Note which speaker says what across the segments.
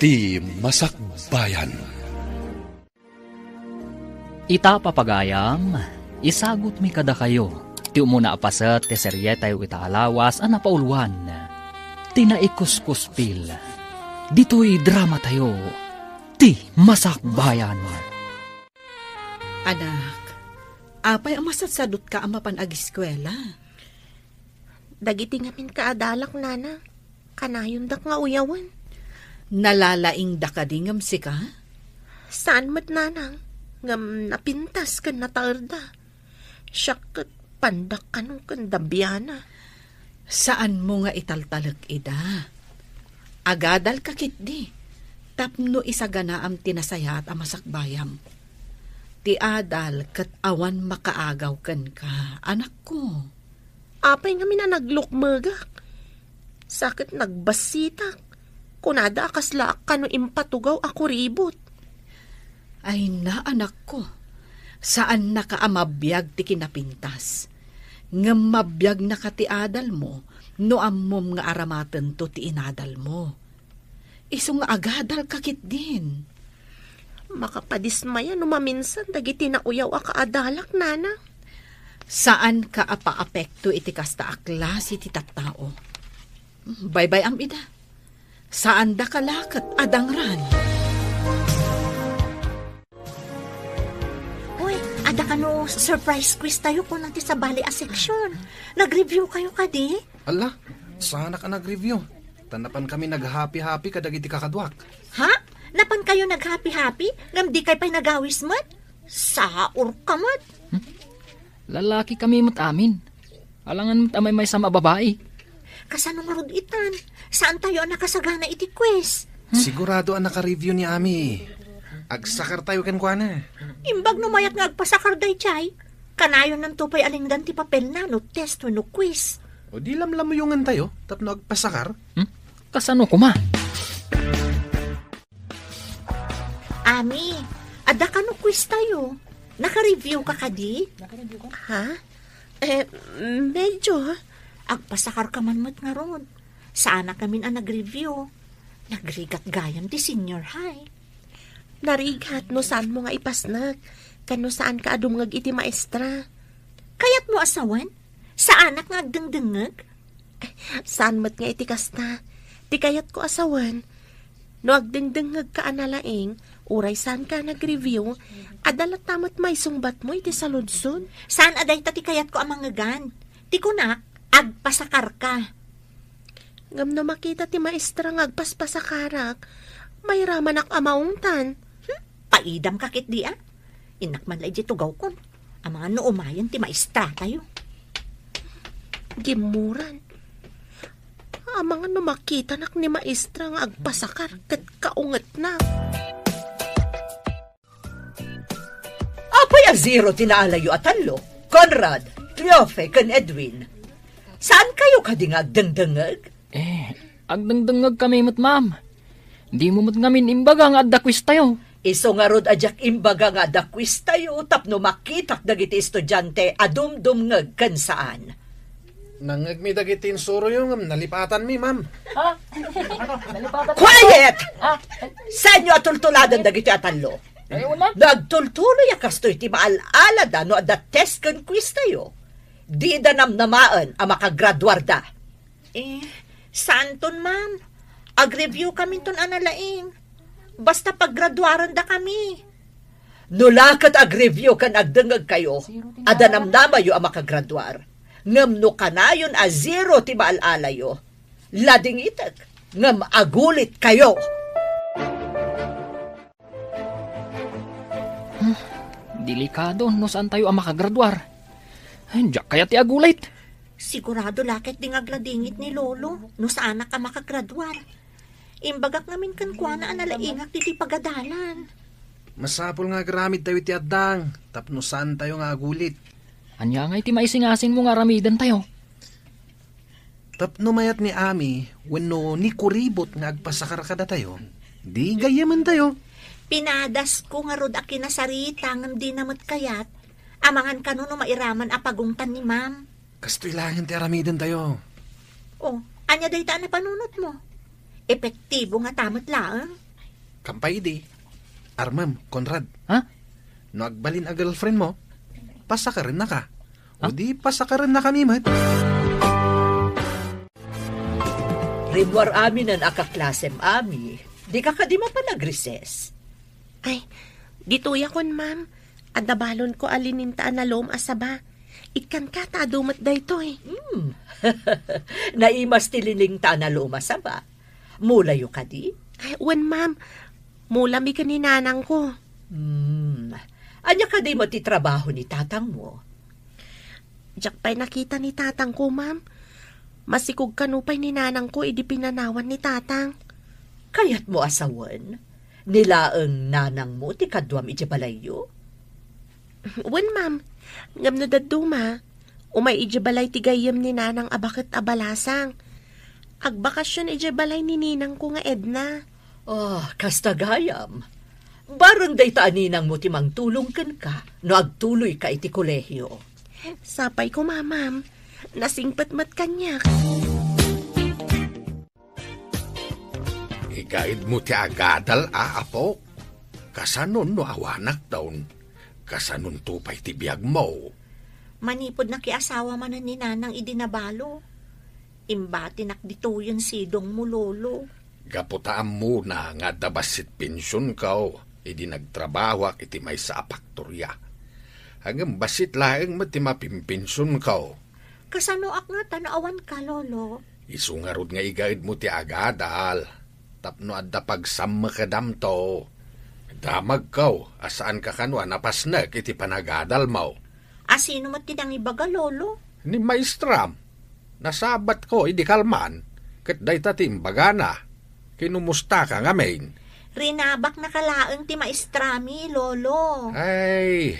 Speaker 1: Iti Masakbayan.
Speaker 2: Ita papagayam, isagot mi kada kayo. Ti umuna apasat, ti serye tayo itaalawas, napauluan. Tinaikuskuspil. Dito'y drama tayo. Ti Masakbayan.
Speaker 3: Anak, apay ang masatsadot ka ang mapanag-eskwela?
Speaker 4: Dagiti ngamin kaadalak, nana. Kanayon dak nga uyawan.
Speaker 3: Nalalaing da ka dingam si ka?
Speaker 4: Saan mat, nanang? Ngam napintas kan nataarda. Siyak pandak kanong kandabiyana.
Speaker 3: Saan mo nga italtalag ida? Agadal kakit di. Tapno isagana am tinasayat ang masakbayam. Ti adal kat awan makaagaw kan ka, anak ko.
Speaker 4: Apay nga mina naglukmagak. Sakit nagbasitak. Kunada akasla kano impatugaw ako ribot.
Speaker 3: Ay na, anak ko. Saan nakaamabiyag ti kinapintas? Nga mabiyag na ka ti adal mo, no ammom nga aramaten to ti inadal mo. Iso nga agadal kakit din.
Speaker 4: Makapadismaya no maminsan dagiti na uyaw akaadalak, nana.
Speaker 3: Saan ka apa-apekto iti kasta aklas iti tattao? Bye-bye am ida. Saan da kalakat adangran?
Speaker 5: Uy, ada ka no surprise quiz tayo kung nanti sa bali a section. Nag-review kayo kadi?
Speaker 6: Ala, sana ka nag-review. Tanapan kami nag-happy-happy kadagiti kakadwak.
Speaker 5: Ha? Napan kayo nag-happy-happy? Ngam di kay pa'y nagawis mat? Saur ka mat?
Speaker 2: Lalaki kami mat amin. Alangan mat amay may sama babae.
Speaker 5: Kasanong rod itan? Saan tayo nakasagana iti quiz?
Speaker 6: Sigurado ang naka-review ni Ami. Agsakar tayo ken kuana.
Speaker 5: Imbag numayat nga agpasakar day chay. Kanayon ng tupay alingdan ti papel na no test no quiz.
Speaker 6: O di lamlamuyungan tayo, tapno agpasakar.
Speaker 2: Kasano kuma?
Speaker 5: Ami, ada ka no quiz tayo. Naka-review ka kadi?
Speaker 4: Ha? Medyo.
Speaker 5: Agpasakar ka man mat nga ron. Saan na kami ang nag-review? Nagrigat gayam ti senior high.
Speaker 4: Narigat no saan mo nga ipasnag. Kano saan ka adumngag iti maestra.
Speaker 5: Kayat mo asawan? Saan nga agdengdengag?
Speaker 4: Saan mat nga iti kasta? Ti kayat ko asawan. No agdengdengag ka analaing, uray saan ka nag-review, adalat tamat may sungbat mo iti saludsod.
Speaker 5: Saan aday tati kayat ko amangagan? Ti kunak, agpasakar ka.
Speaker 4: Ngam no makita ti maestra nga agpaspasakarak, may ramanak amaungtan.
Speaker 5: Paidam kakit di ah. Inak man lay tugaw kon. Ang mga noomayan ti maestra tayo.
Speaker 4: Gimuran. Ang mga no makita nak ni maestra nga agpasakar kat kaungat na.
Speaker 7: Apay a zero tinaalayo at talo. Conrad, Cleofe, kan Edwin. Saan kayo kadingag dengdengag?
Speaker 2: Agdengdengag kami mat ma'am. Di mo mat ngamin imbaga nga adda quiz tayo.
Speaker 7: Iso nga rod ajak imbaga nga dakwis tayo tapno makitak dagiti estudyante adumdumngag kan saan.
Speaker 6: Nangag mi dagiti insuro yung nalipatan mi, ma'am.
Speaker 7: Quiet! Saan nyo atultuladan dagiti atalo? Nagtultuloy akastoy ti maalala da no adda test kan quiz tayo. Di da namnamaan ang makagraduar da.
Speaker 5: Santon ma'am. Ag-review kami ton analaing. Basta paggraduaran da kami.
Speaker 7: Nulakat ag-review kan agdengag kayo, ada namnamayo ang makagraduar. Ngam no kanayon a zero ti maalalayo. Lading itak, ngam agulit kayo.
Speaker 2: Delikado no saan tayo ang makagraduar. Diyak kaya ti agulit.
Speaker 5: Sigurado lakit ding agladingit ni Lolo no saan ka makagraduar. Imbagak namin kan kuana analaingak ti pagadalan.
Speaker 6: Masapol nga garamid tayo ti addang, tapno saan tayo nga agulit.
Speaker 2: Anya nga iti maisingasin mo nga ramidan tayo.
Speaker 6: Tapno mayat ni Ami, wenno ni kuribot nga agpasakar kada tayo, di gayaman tayo.
Speaker 5: Pinadas ko nga rod akinasarita ngam di namot kayat, amangan kano no mairaman apagungtan ni ma'am.
Speaker 6: Kastoy langan ti aramidan tayo.
Speaker 5: Anya day taan na panunot mo? Epektibo nga tamat lang.
Speaker 6: Kampay di. Armam, Conrad.
Speaker 2: Ha?
Speaker 6: No agbalin a girlfriend mo, pasa ka rin na ka. O di, pasa ka rin na kami, mat.
Speaker 7: Rinwar amin ang akaklasem ami. Di ka kadima pa nagreses.
Speaker 4: Ay, dituya kon, ma'am. Adabalon ko alinintaan na loom asaba. Ikan ka tadumat da ito eh.
Speaker 7: Naimas tililing ta na lumasa ba? Mula yu ka di?
Speaker 4: Ay, wan, ma'am. Mula mi ka ni nanang ko.
Speaker 7: Anya ka di mo ti trabaho ni tatang mo?
Speaker 4: Diyak pa'y nakita ni tatang ko, ma'am. Masikog kanupay ni nanang ko, idi pinanawan ni tatang.
Speaker 7: Kayat mo asawan? Nilaang nanang mo ti kadwam iti balayo?
Speaker 4: Wan, ma'am. Ngam na daduma. Umay ijabalay ti gayam ni nanang abakit abalasang. Agbakasyon ijabalay ni ninang ko nga Edna.
Speaker 7: Kasta gayam. Barang day taaninang mo ti mangtulong ka, no agtuloy ka iti kolehyo.
Speaker 4: Sapay ko, ma'am. Nasingpat mat kanyak.
Speaker 1: Igaid mo ti agadal, apo. Kasanon no awanak daun. Kasanon tupay ti biyag mo.
Speaker 5: Manipod na kiasawa man ni nanang idinabalo. Imbati nakdito yun sidong mo, lolo.
Speaker 1: Gaputaan mo na nga dabasit pensyon kao. Idi nagtrabaho iti may sa apaktorya. Hanggang basit laeng mati mapimpensyon kao.
Speaker 5: Kasano ak nga tanawan ka, lolo?
Speaker 1: Isungarod nga igaid mo ti agadal. Tapno adda pagsama ka damto. Damag kaw, asaan ka kanwa napasnak iti panagadal mo.
Speaker 5: Asino mat tinang ibaga, lolo?
Speaker 1: Ni maestram. Nasabat ko, idi kalman. Kat day tatimbaga na. Kinumusta ka nga main.
Speaker 5: Rinabak na kalaang ti maestrami, lolo.
Speaker 1: Ay,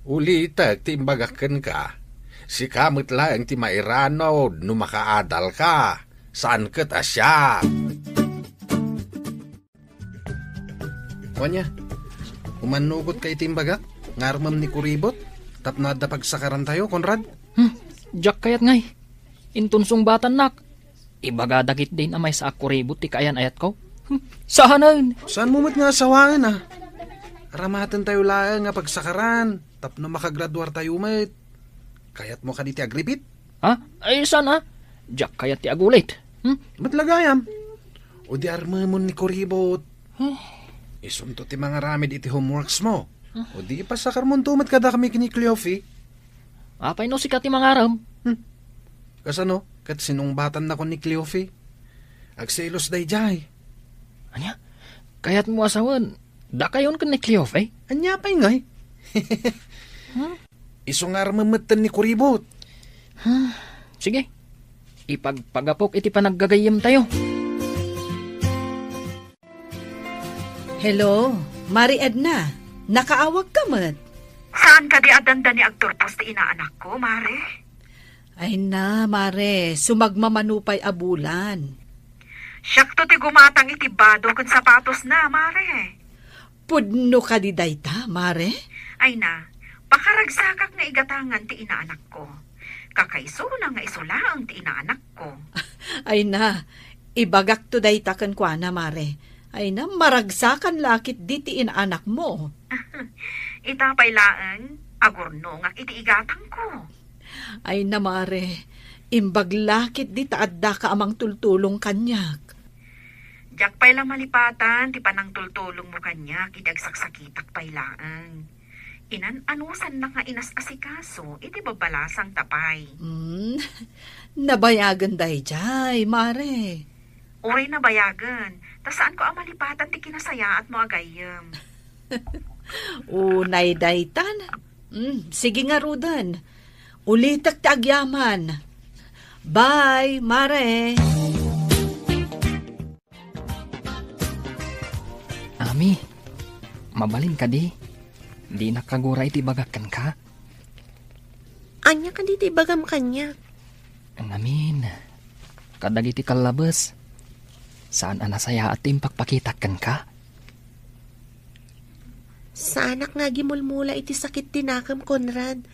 Speaker 1: ulitag timbagakan ka. Si kamot lang ti mairanod no makaadal ka. Saan kat asya?
Speaker 6: Wanya, umanugot kay timbagak, ngarmam ni kuribot, tapno adda pagsakaran tayo, Conrad.
Speaker 2: Jack kayat ngay. Intunsong batan nak. Ibagadakit din amay sa akuribot ti kayan ayat ko. Sahanan.
Speaker 6: Saan mo mat nga asawaan, ah? Aramatan tayo lang nga pagsakaran, tapno makagraduar tayo, mat. Kayat mo ka di ti agripit?
Speaker 2: Ha? Ay, sana? Jack kayat ti agulit.
Speaker 6: Ba't lagayam? O di armamon ni kuribot. Isunto ti mga ramid iti homeworks mo. O di pasakar mo tumat kada kami kini Cleofi.
Speaker 2: Apay no sikat ti mangaram.
Speaker 6: Kasano? Kat sinungbatan na ko ni Cleofi. Agselos day jay.
Speaker 2: Anya? Kayat mo asawan. Da kayon ka ni Cleof eh?
Speaker 6: Anya pa ngay. Isungar mamatan ni kuribot.
Speaker 2: Sige. Ipagpagapok iti panaggagayim tayo.
Speaker 3: Hello, Mari Edna. Nakaawag ka mat.
Speaker 8: Saan ka di adanda ni agturpos ti inaanak ko, Mare?
Speaker 3: Ay na, Mare. Sumagmamanupay abulan.
Speaker 8: Siyakto ti gumatang itibado kan sapatos na, Mare.
Speaker 3: Pudno ka di dayta, Mare.
Speaker 8: Ay na, pakaragsakak nga igatangan ti inaanak ko. Kakaiso na nga isulaang ti inaanak ko.
Speaker 3: Ay na, ibagak to dayta kan kwa na, Mare. Ay na, maragsakan lakit di ti inaanak mo.
Speaker 8: Itapay laang, agurno nga iti igatang ko.
Speaker 3: Ay na, Mare. Imbaglakit di taadda ka amang tultulong kanyak.
Speaker 8: Diyak pay lang malipatan, ti panang tultulong mo kanyak, iti agsaksakitak pay laang. Inan anusan na nga inas asikaso, iti babalasang tapay.
Speaker 3: Nabayagan day jay, Mare.
Speaker 8: Uray na bayagan, ta saan ko ang malipatan ti kinasaya at mo agayam.
Speaker 3: Unay daytan. Sige nga, Rudan. Ulitak ti agyaman. Bye, Mare.
Speaker 2: Ami, mabalin ka di. Di nakaguray ti bagakan ka.
Speaker 4: Anya ka dito ibagam kanya.
Speaker 2: Ang amin, kadagiti kalabas. Saan anasaya at impagpakitakan ka?
Speaker 4: Sa anak nga gimulmula iti sakit tinakam, Conrad.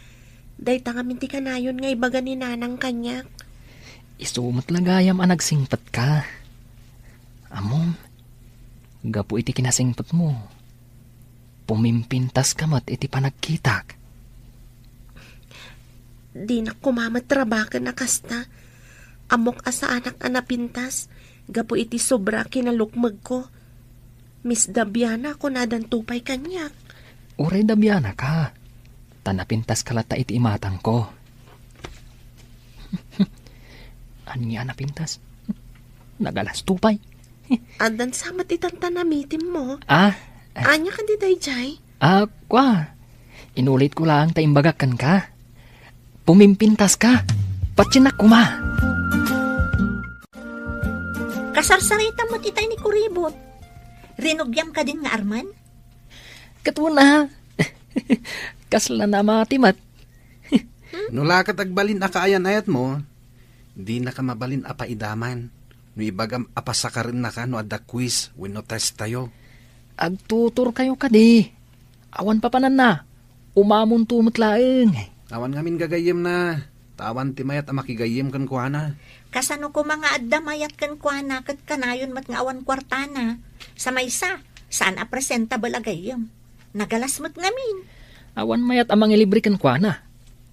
Speaker 4: Day tangamin ti kanayon nga ibaga ni nanang kanyak.
Speaker 2: Isumot lagayam ang nagsingpat ka. Amom, Gapu iti kinasingpot mo. Pumimpintas kamat iti panagkitak.
Speaker 4: Di na kumamatrabakan na kasta. Amok asa anak anapintas. Gapu iti sobra kinalukmag ko. Miss Dabiana ko nadan tupay kanyak.
Speaker 2: Uray Dabiana ka. Tanapintas kalata iti imatang ko. Anya napintas? Nagalas tupay.
Speaker 4: Adan samat itang tanamitim mo.
Speaker 2: Anya
Speaker 4: ka di dayjay?
Speaker 2: Kwa. Inulit ko lang taimbagakan ka. Pumimpintas ka. Patsinak kuma.
Speaker 5: Kasarsarita mo titay ni Kuribot. Rinugyam ka din nga Arman?
Speaker 2: Katuna. Kasla na matimat.
Speaker 6: Nulakat agbalin akaayan ayat mo, di na ka mabalin apaidaman. No ibagam apasakarin na ka no adda quiz wenno test tayo.
Speaker 2: Agtutur kayo kadi. Awan pa panan na. Umamon tumot laeng.
Speaker 6: Awan ngamin gagayem na. Tawan timayat amakigayem kan kuana.
Speaker 5: Kasano ko mga addamayat kan kuana kat kanayon mat nga awan kwartana. Sa maysa, saan a presentable agayem. Nagalas mat ngamin.
Speaker 2: Awan mayat amang ilibre kan kuana.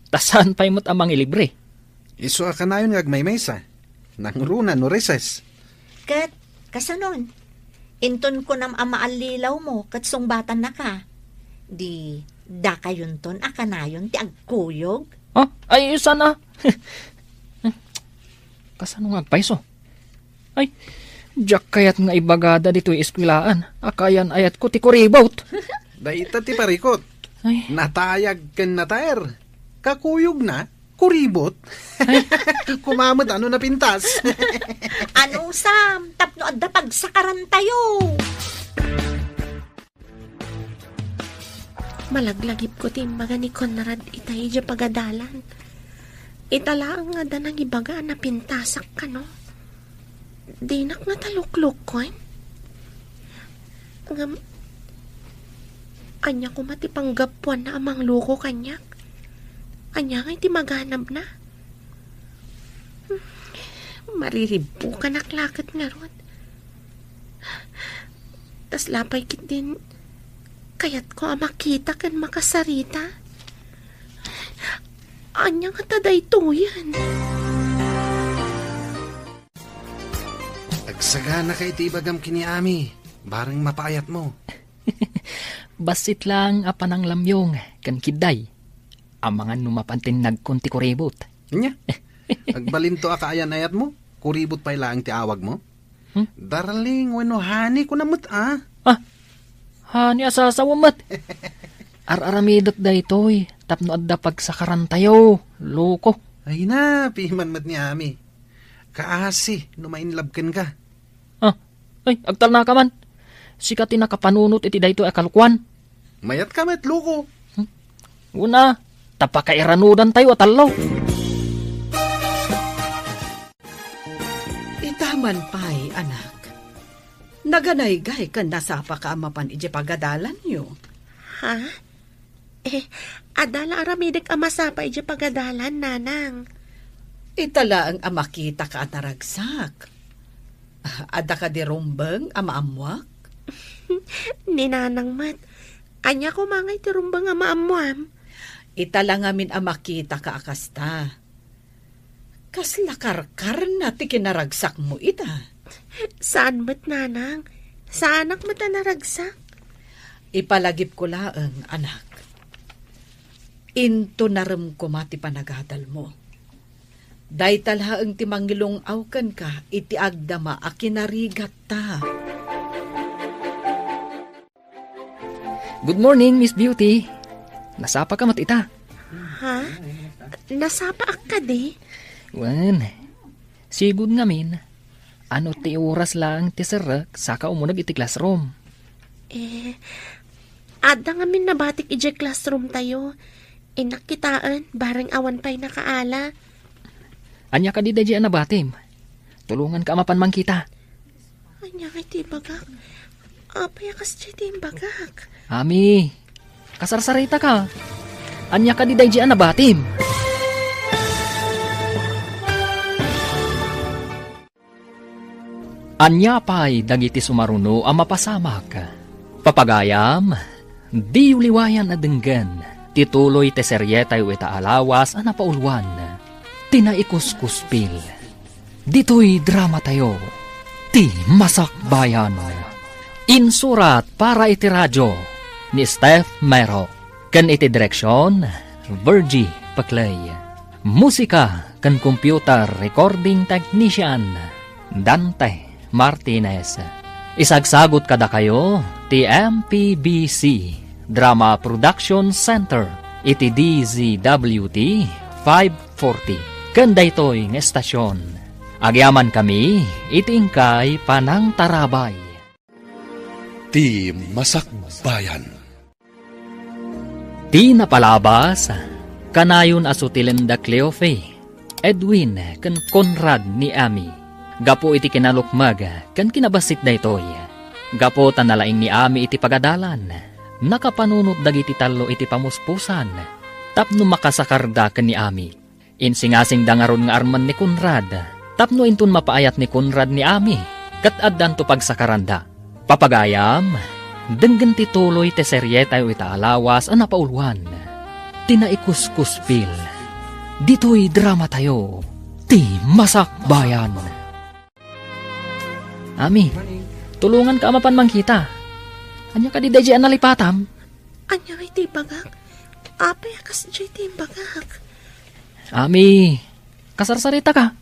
Speaker 2: Tasan pa'y mo't amang ilibre.
Speaker 6: Iso ka na yun ngagmay maysa. Nangruna no reses.
Speaker 5: Kat, kasanon. Inton ko nam amaalilaw mo kat sungbatan na ka. Di, da kayon ton akanayon ti agkuyog.
Speaker 2: Ay, sana. Kasano nga agpaiso? Ay, jak kayat nga ibagada dito'y eskwilaan. Akayan ayat ko ti Kuribot.
Speaker 6: Daita ti parikot.
Speaker 2: Ay.
Speaker 6: Natayag ken nataer. Kakuyog na, Kuribot. Kumamot ano na pintas.
Speaker 5: Ano Sam, tapno adda pagsakaran tayo.
Speaker 4: Malaglagip ko timbaga ni Conrad itay dya pagadalan. Itala nga da nang ibaga na pintasak ka no. Dinak nga taluklok ko anya ko matipanggapuan na amang loko kanyak. Anya nga iti maganap na. Mariribo ka naklakat nga ron. Tas lapay kit din kayat ko makita kan makasarita. Anya nga taday to yan.
Speaker 6: Agsagana kay tibagam kini ami. Barang mapayat mo.
Speaker 2: Basit lang apanang lamyong kan kiday. Amangan numapantin nagkunti Kuribot.
Speaker 6: Nya? Agbalin to akaayan ayat mo? Kuribot pa'y lang ti awag mo? Darling, wano hani ko namut
Speaker 2: Hani asasawamat. Ar-aramidot da ito'y. Tapno adda pagsakaran tayo. Loko.
Speaker 6: Ay na, piman mat ni ami. Kaasi, numainlabken ka.
Speaker 2: Ay, agtal na ka man. Sikati nakapanunot iti da ito'y akalukwan.
Speaker 6: Mayat ka met, loko.
Speaker 2: Una, tapakairanudan tayo at alaw.
Speaker 3: Itaman pa'y, anak. Naganaygay kan nasapa ka amapan ije pagadalan nyo.
Speaker 4: Ha? Adala aramidek amasapa ije pagadalan, nanang.
Speaker 3: Itala ang amakita ka at naragsak. Ada ka di rumbang amaamwak?
Speaker 4: Ninanang mat, anya ko mangay ti rumbang amaamuam.
Speaker 3: Itala ngamin amakita ka akasta. Kas lakarkar na ti kinaragsak mo ita.
Speaker 4: Saan mat, nanang? Saan ak mat naragsak?
Speaker 3: Ipalagip ko laang, anak. Into naram ko mati panagadal mo. Day talhaang ti mangilong awkan ka, iti agdama a kinarigat ta.
Speaker 2: Good morning, Miss Beauty. Nasapa ka mat ita.
Speaker 4: Ha? Nasapa ak ka di?
Speaker 2: Wan, sigud ngamin. Ano ti oras lang ti sarak saka umunag iti classroom.
Speaker 4: Ada ngamin nabatik ije classroom tayo. Inakitaan, bareng awan pa'y nakaala.
Speaker 2: Anya ka di da na batim. Tulungan ka mapan man kita.
Speaker 4: Anya nga iti bagak. Apay akas iti bagak.
Speaker 2: Ami, kasarsarita ka. Anya ka di da na batim. Anya pa'y dagiti sumaruno ang mapasamak. Papagayam, di uliwayan na denggan, tituloy te seryetay weta alawas ang napaulwan. Tinaikuskuspil. Dito'y drama tayo, ti Masakbayan. Insurat para iti radyo ni Steph Mero. Kan iti direksyon, Virgie Paclay. Musika kan computer recording technician, Dante Martinez. Isagsagot kada kayo, ti MPBC Drama Production Center, iti DZWT 540. Kanda ito'y ng estasyon. Agyaman kami, itingkay panang tarabay.
Speaker 9: Ti Masakbayan.
Speaker 2: Ti napalabas, kanayon asutilenda Cleofe, Edwin, kan Conrad ni Ami. Gapo iti kinalukmag, kan kinabasit da ito'y. Gapo tanalaing ni Ami iti pagadalan, nakapanunot dagiti talo iti pamuspusan, tapno makasakarda kan ni Ami. Insingasing dangaron nga arman ni Conrad, tapno intun mapaayat ni Conrad ni Ami, kat addan to pagsakaranda. Papagayam, denggan tituloy te serye tayo itaalawas ang napaulwan. Tinaikuskuspil. Dito'y drama tayo, ti Masakbayan. Ami, tulungan ka mapan mang kita. Anya ka di dahi analipatam?
Speaker 4: Anya iti bagak? Apay akas iti bagak?
Speaker 2: Ami, kasarsarita ka.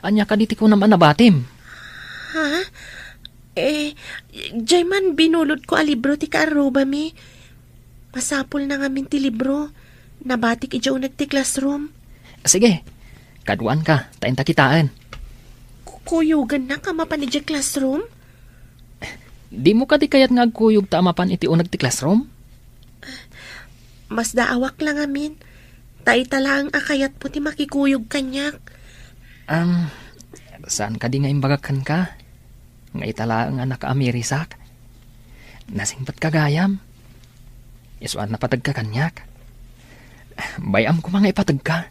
Speaker 2: Anya ka diti ko naman nabatim.
Speaker 4: Ha? Jayman binulod ko a libro ti kaaruba mi. Masapol na ngamin ti libro. Nabatik ijaw nagti classroom.
Speaker 2: Sige, kaduan ka, tain takitaan.
Speaker 4: Kuyugan na ka mapan iti classroom?
Speaker 2: Di mo ka di kayat nga agkuyog ta mapan iti unag ti classroom?
Speaker 4: Mas daawak lang amin. Taita lang akayat po ti makikuyog kanyak.
Speaker 2: Saan ka di nga imbagakan ka? Nga itala nga naka-amirisak. Nasingpat ka gayam. Isuan na patag ka kanyak. Bayam ko mga ipatag ka.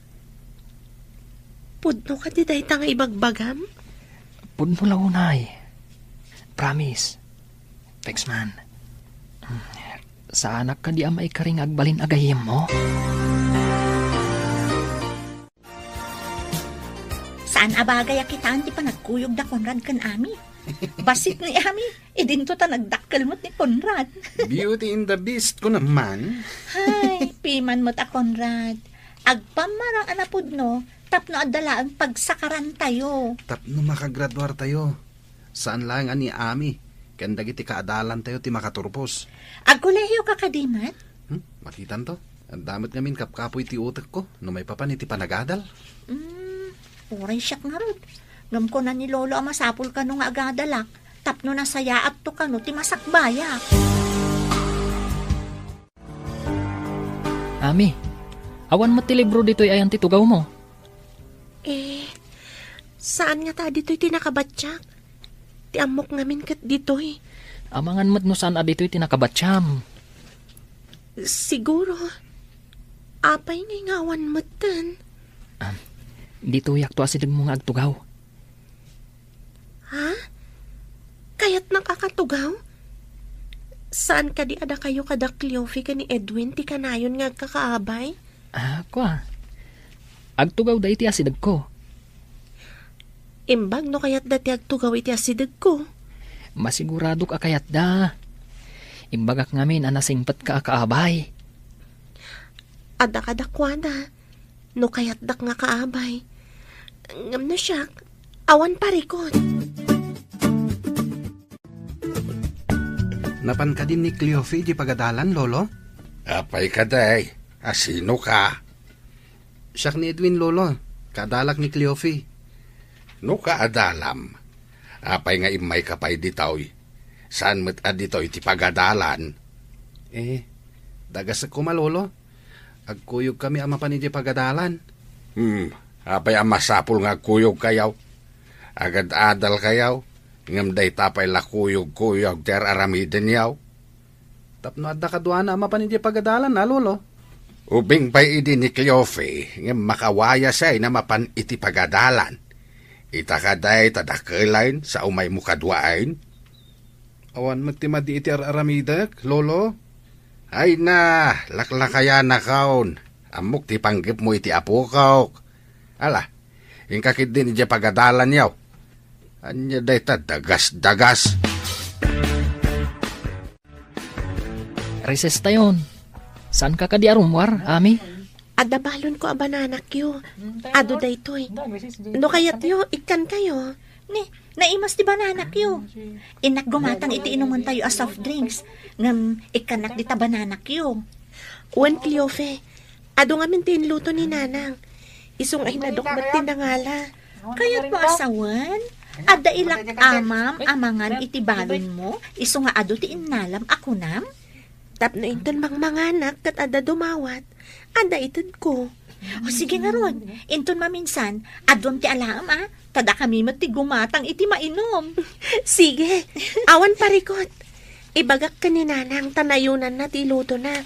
Speaker 4: Pudno ka di dahita nga ibagbagam?
Speaker 2: Pudno launay. Promise. Thanks man. Sa anak ka di amay karing agbalin agayim mo?
Speaker 5: Saan abagay akitaan ti panagkuyog da Conrad kan Ami? Basit ni Ami, idinto ta nagdakkelmot ni Conrad.
Speaker 6: Beauty in the Beast ko naman.
Speaker 5: Hay, piman mo ta Conrad. Agpamarang anapod no, tapno adala ang pagsakaran tayo.
Speaker 6: Tapno makagraduar tayo. Saan lang ani Ami? Kanda giti kaadalan tayo ti makaturpos.
Speaker 5: Agkolehiyo ka kadimat?
Speaker 6: Makitan to. Ang damit ngamin kapkapoy ti utak ko. No may papan iti panagadal.
Speaker 5: Uray siyak nga rod. Ngam ko na ni Lolo ang masapul ka nung agadalak. Tapno na saya at to ka no ti Masakbayak.
Speaker 2: Ami, awan mo ti libro dito'y ayan ti tugaw mo.
Speaker 4: Saan nga ta dito'y tinakabatsak? Ti amok ngamin kat dito'y.
Speaker 2: Amangan mat no saan dito'y tinakabatsyam.
Speaker 4: Siguro. Apay nga ngawan matan.
Speaker 2: Dito yak to asidag mo nga agtugaw.
Speaker 4: Ha? Kaya't nakakatugaw? Saan ka di ada kayo kada Cleofe ka ni Edwin ti kanayon nga kakaabay?
Speaker 2: Kwa. Agtugaw da iti asidag ko.
Speaker 4: Imbag no kaya't dati agtugaw iti asidag ko.
Speaker 2: Masigurado ka kayat da. Imbagak ngamin anasingpat ka kaabay.
Speaker 4: Ada kadakwada. No kaya't dak nga kaabay. Ngam na siya, awan parikot.
Speaker 6: Napan ka din ni Cleofe di pagadalan, Lolo?
Speaker 1: Apay ka day, asino ka?
Speaker 6: Siyak ni Edwin, Lolo. Kadalak ni Cleofe.
Speaker 1: No ka adalam. Apay nga imay kapay ditaw. Saan met adito iti pagadalan?
Speaker 6: Dagas ko malolo. Agkuyog kami ama pa ni di pagadalan.
Speaker 1: Apay ang masapul nga kuyog kayaw. Agad adal kayaw. Ngam day tapay la kuyog-kuyog ter aramiden yaw.
Speaker 6: Tapno adda kadwana ama pa ni di pagadalan na, Lolo.
Speaker 1: Ubing pa'y idi ni Cleofe, ngam makawaya say na mapan iti pagadalan. Itakaday tadakelain sa umay mo kadwain.
Speaker 6: Awan magtimadi iti aramidak, lolo.
Speaker 1: Ay na, laklakaya na kaon. Amok ti panggip mo iti apo kaw. Ala, yung kakit din iti pagadalan yaw. Anya day ta dagas-dagas.
Speaker 2: Recess tayon. Saan ka di arumwar, Ami?
Speaker 4: Adabalon ko a bananak yo. Ado daytoy. No kayat yo, ikan kayo.
Speaker 5: Ni, naimas di bananak yo. Inak gumatang iti inuman tayo as soft drinks. Ngam, ikanak di ta bananak yo.
Speaker 4: Wan Cleofe, ado nga mintin luto ni nanang. Isong ay nadokmat tinangala.
Speaker 5: Kaya't mo asawan? Ada ilak amam, amangan iti balon mo, iso nga ado ti inalam ako nam?
Speaker 4: Tapno inton mangmanganak kat ada dumawat. Ada itod ko.
Speaker 5: O sige nga ron, inton maminsan, adon ti alam tada kami mati gumatang iti mainom.
Speaker 4: Sige, awan parikot. Ibagak ka ni nanang tanayunan na ti luto na.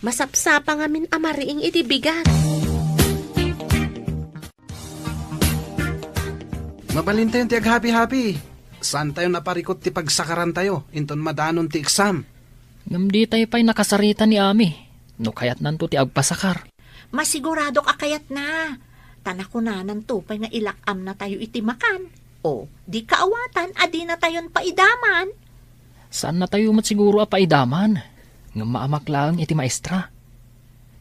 Speaker 4: Masapsapa nga min amariing iti bigat.
Speaker 6: Mabalin tayo ti ag-happy-happy. Saan tayo naparikot ti pagsakaran tayo? Inton madanon ti exam.
Speaker 2: Ngam di tayo pa'y nakasarita ni Ami. No kayat nanto ti agpasakar.
Speaker 5: Masigurado ka kayat na. Tanako na tupay nga ilakam na tayo iti makan. O, di kaawatan, adi na tayon paidaman.
Speaker 2: Saan na tayo matsiguro a paidaman? Ngam maamak lang iti maestra.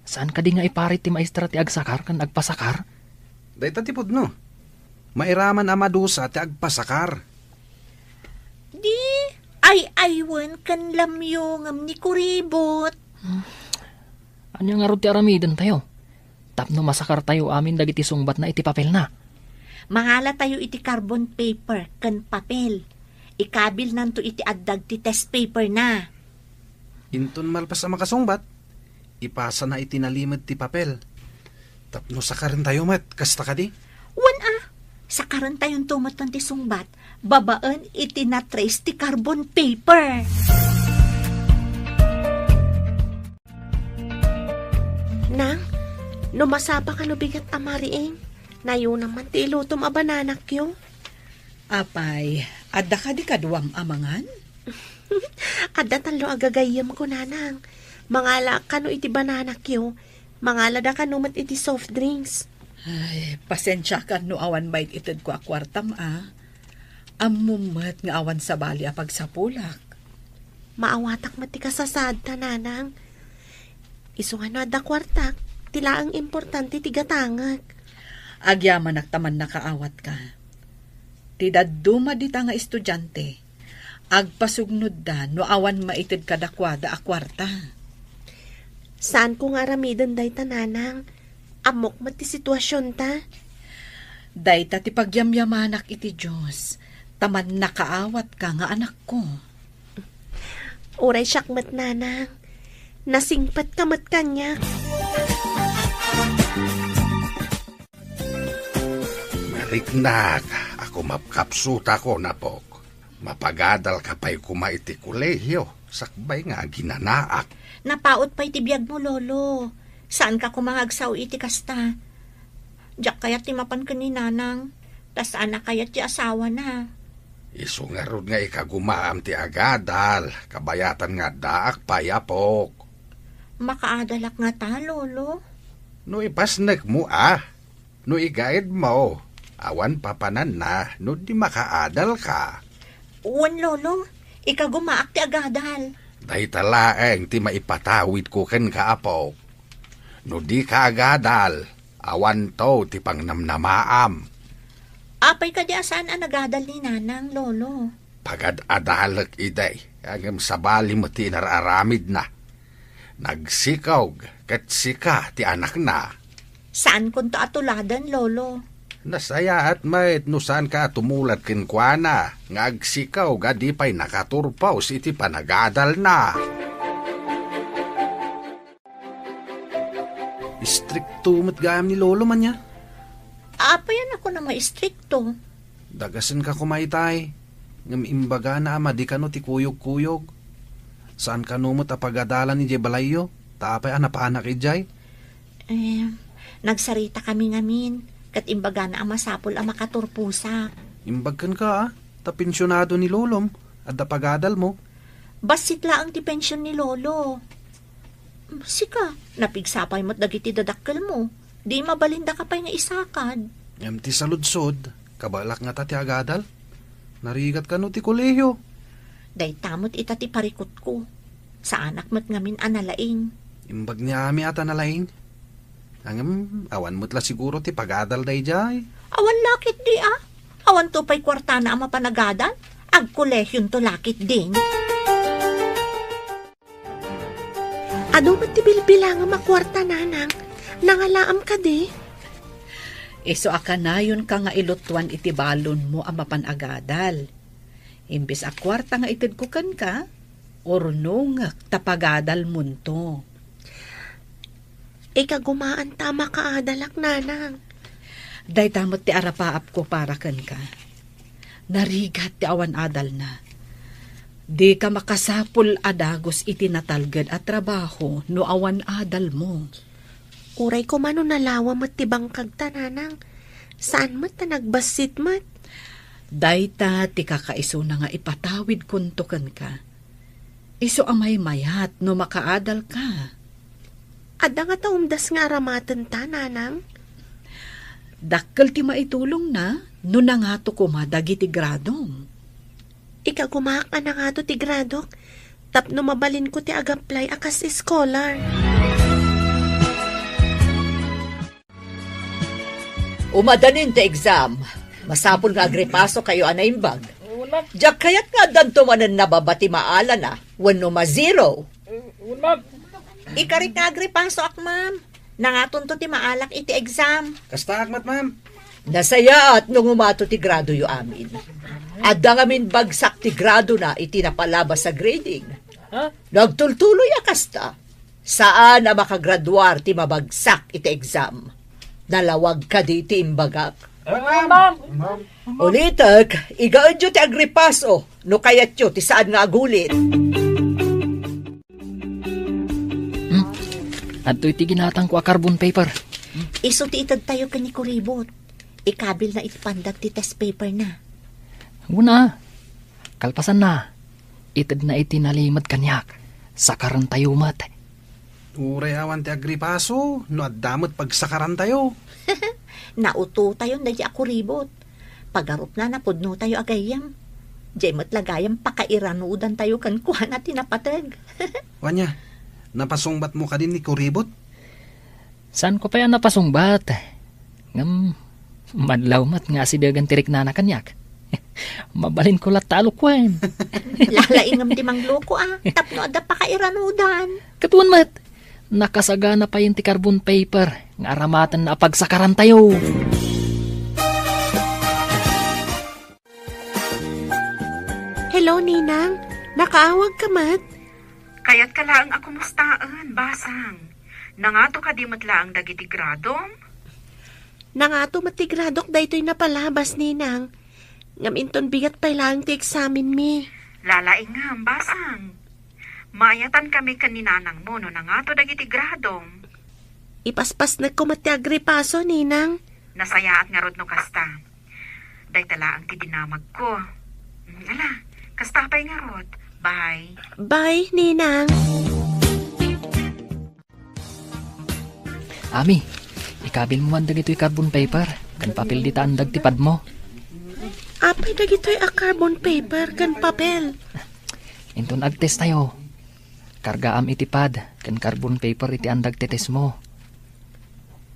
Speaker 2: Saan ka di nga iparit ti maestra ti agsakar kan agpasakar?
Speaker 6: Dahita tipod no. Mairaman amadusa ti agpasakar.
Speaker 5: Di, ay aywan kan lamyo ngam ni kuribot.
Speaker 2: Anya nga ro ti aramidan tayo? Tapno masakar tayo amin dagiti sungbat na iti papel na.
Speaker 5: Mangala tayo iti carbon paper kan papel. Ikabil nanto iti addag ti test paper na.
Speaker 6: Inton malpas ang makasungbat, ipasa na itinalimad ti papel. Tapno sakarin tayo mat, kasta ka di?
Speaker 5: Wan sakaran tayon tumatan ti sungbat, babaan iti na-trace ti carbon paper.
Speaker 4: Nang, numasapa ka no bigat amariing. Nayo naman ti ilutom a bananak yo.
Speaker 3: Apay, adda ka di kaduam amangan?
Speaker 4: Adda talo agagayam ko nanang. Mangala ka no iti bananak yo. Mangala da ka no mat iti soft drinks.
Speaker 3: Ay, pasensya ka no awan bait itid ko akwartam Amumat nga awan sa bali apag sa pulak.
Speaker 4: Maawatak mati kasasad ta nanang. Iso nga no adda kwartak. Tila ang importante ti gatangag.
Speaker 3: Agyaman naktaman nakaawat ka. Tidaduma dita nga estudyante. Agpasugnod da no awan maitid kadakwada akwarta.
Speaker 4: Saan ko nga ramidan day ta nanang? Amok mati sitwasyon ta.
Speaker 3: Dayta ti pagyamyamanak iti Diyos. Taman nakaawat ka nga anak ko.
Speaker 4: Oray syakmat nanang. Nasingpat kamat kanya.
Speaker 1: Mariknak, ako mapkapsuta ko na po. Mapagadal ka pa'y kumaiti kolehiyo. Sakbay nga ginanaak.
Speaker 5: Napaot pa iti biyag mo, lolo. Saan ka kumangagsaw iti kasta? Diyak kaya timapan ka ni nanang. Tas anak kaya ti asawa na.
Speaker 1: Iso nga ron nga ikagumaam ti agadal. Kabayatan nga daak payapok.
Speaker 5: Makaadalak nga ta, lolo.
Speaker 1: No ipasnek mo No igaid mo. Awan papanan na no di makaadal ka.
Speaker 5: Uwan, lolo. Ikagumaak ti agadal.
Speaker 1: Dahi talaeng ti maipatawid ko ken kaapok. No di ka agadal, awan to ti pangnamnamaam.
Speaker 5: Apay ka di asaan ang nagadal ni nanang, lolo?
Speaker 1: Pagad-adalak iday, agam sabali mo ti nararamid na. Nagsikaw, kat sika ti anak na.
Speaker 5: Saan kun to atuladan, lolo?
Speaker 1: Nasaya at mait no saan ka tumulat kinkwana, nga agsikaw gadi pa'y nakaturpaw si iti panagadal na.
Speaker 6: Istrikto matgayam ni lolo man niya.
Speaker 5: Apayan ako na maistrikto.
Speaker 6: Dagasan ka kumaitay. Ngam imbaga na di ka no ti kuyog-kuyog. Saan ka numot a pagadalan ni Jebalayo? Taapay anapaanak ijay?
Speaker 5: Nagsarita kami ngamin. Kat imbaga na ang masapol ang makaturpusa.
Speaker 6: Imbagkan ka tapensyonado ni lolom at dapagadal mo.
Speaker 5: Basit laang ti pensyon ni lolo. Sika, napigsapay mo't dagiti dadakkel mo. Di mabalinda ka pa'y nga isakad.
Speaker 6: Yam ti saludsod, kabalak nga ti agadal. Narigat ka no ti kolehiyo.
Speaker 5: Day tamot ita ti parikot ko. Sa anak mo't ngamin analaing.
Speaker 6: Imbag niya ami ata nalaing. Angam, awan mo't la siguro ti pagadal day jay.
Speaker 5: Awan lakit di Awan to pa'y kwarta na ang mapanagadan. Ag kolehyon to lakit din.
Speaker 4: Ado mat ti bilbilang makwarta nanang. Nangalaam ka di.
Speaker 3: Iso akanayon ka nga ilutuan iti balon mo ang mapanagadal. Imbis a kwarta nga itid ko kan ka, orno nga tapagadal munto.
Speaker 4: Ikagumaan tama ka adalak nanang.
Speaker 3: Day tamot ti arapaap ko para kan ka. Narigat ti awan adal na. Di ka makasapul adagos iti natalged at trabaho no awan adal mo.
Speaker 4: Uray ko mano nalawa mat ti bangkag tananang. Saan mat ta nagbasit mat?
Speaker 3: Dayta ti kakaiso na nga ipatawid kuntukan ka. Iso amay mayat no makaadal ka.
Speaker 4: Ada nga taumdas nga aramatan ta nanang.
Speaker 3: Dakkel ti maitulong na no nangato kumadag iti gradong.
Speaker 4: Ikagumak na nga to ti gradok. Tapno mabalin ko ti agaplay akas scholar.
Speaker 7: Umadanin ti exam. Masapul nga agripaso kayo anaimbag. Diyak kayat nga danto manan nababati maala na. Wano ma-zero.
Speaker 5: Ikarit nga agripaso ak ma'am. Nangaton to ti maalak iti exam.
Speaker 6: Kasta akmat ma'am.
Speaker 7: Nasaya at nung umato ti grado yu amin. Adda ngamin bagsak ti grado na iti napalabas sa grading. Nagtultuloy akasta. Saan na makagraduar ti mabagsak iti exam? Nalawag ka di ti imbagak. Ulitak, igaad yu ti agripaso, no kayat yu ti saan nga agulit.
Speaker 2: At iti ginatang ko a carbon paper.
Speaker 5: Iso ti itad tayo ka ni Kuribot. Ikabil na itipandag ti test paper na.
Speaker 2: Una, kalpasan na. Itad na iti nalimad kanyak. Sakaran tayo mat.
Speaker 6: Uray awan ti agripaso, no addamot pagsakaran tayo.
Speaker 5: Nauto tayo na di ako ribot. Pagarup na napudno tayo agayam. Di matlagayam pakairanudan tayo kan kuha na tinapatag.
Speaker 6: Wanya, napasungbat mo ka din ni Kuribot?
Speaker 2: Saan ko pa yan napasungbat? Ngam, madlaw mat nga si dagan tirik na kanyak. Mabalin ko latalo kwen.
Speaker 5: Lalaingam di mangloko Tapno ada pakairanudan.
Speaker 2: Katuan mat, nakasagana pa yung ti carbon paper. Nga aramatan na pagsakaran tayo.
Speaker 4: Hello, Ninang. Nakaawag ka mat?
Speaker 8: Kaya't kalaang ako mustaan, basang. Nangato ka di matlaang dagiti gradom?
Speaker 4: Nangato matigradok daytoy napalabas, Ninang. Ngaminton bigat pa lang ti examen mi.
Speaker 8: Lalaingam, basang. Mayatan kami kaninanang mo no nangato dagiti gradom.
Speaker 4: Ipaspas na ko mati agripaso, Ninang.
Speaker 8: Nasayaat nga rod no kasta. Day tala ang tidinamag ko. Ala, kasta pa'y nga rod. Bye.
Speaker 4: Bye, Ninang.
Speaker 2: Ami, ikabil mo man dagito'y carbon paper. Kan papel di taan dagtipad mo.
Speaker 4: Apay dagito'y a carbon paper kan papel.
Speaker 2: Inton agtest tayo. Karga am itipad. Kan carbon paper iti andag tetes mo.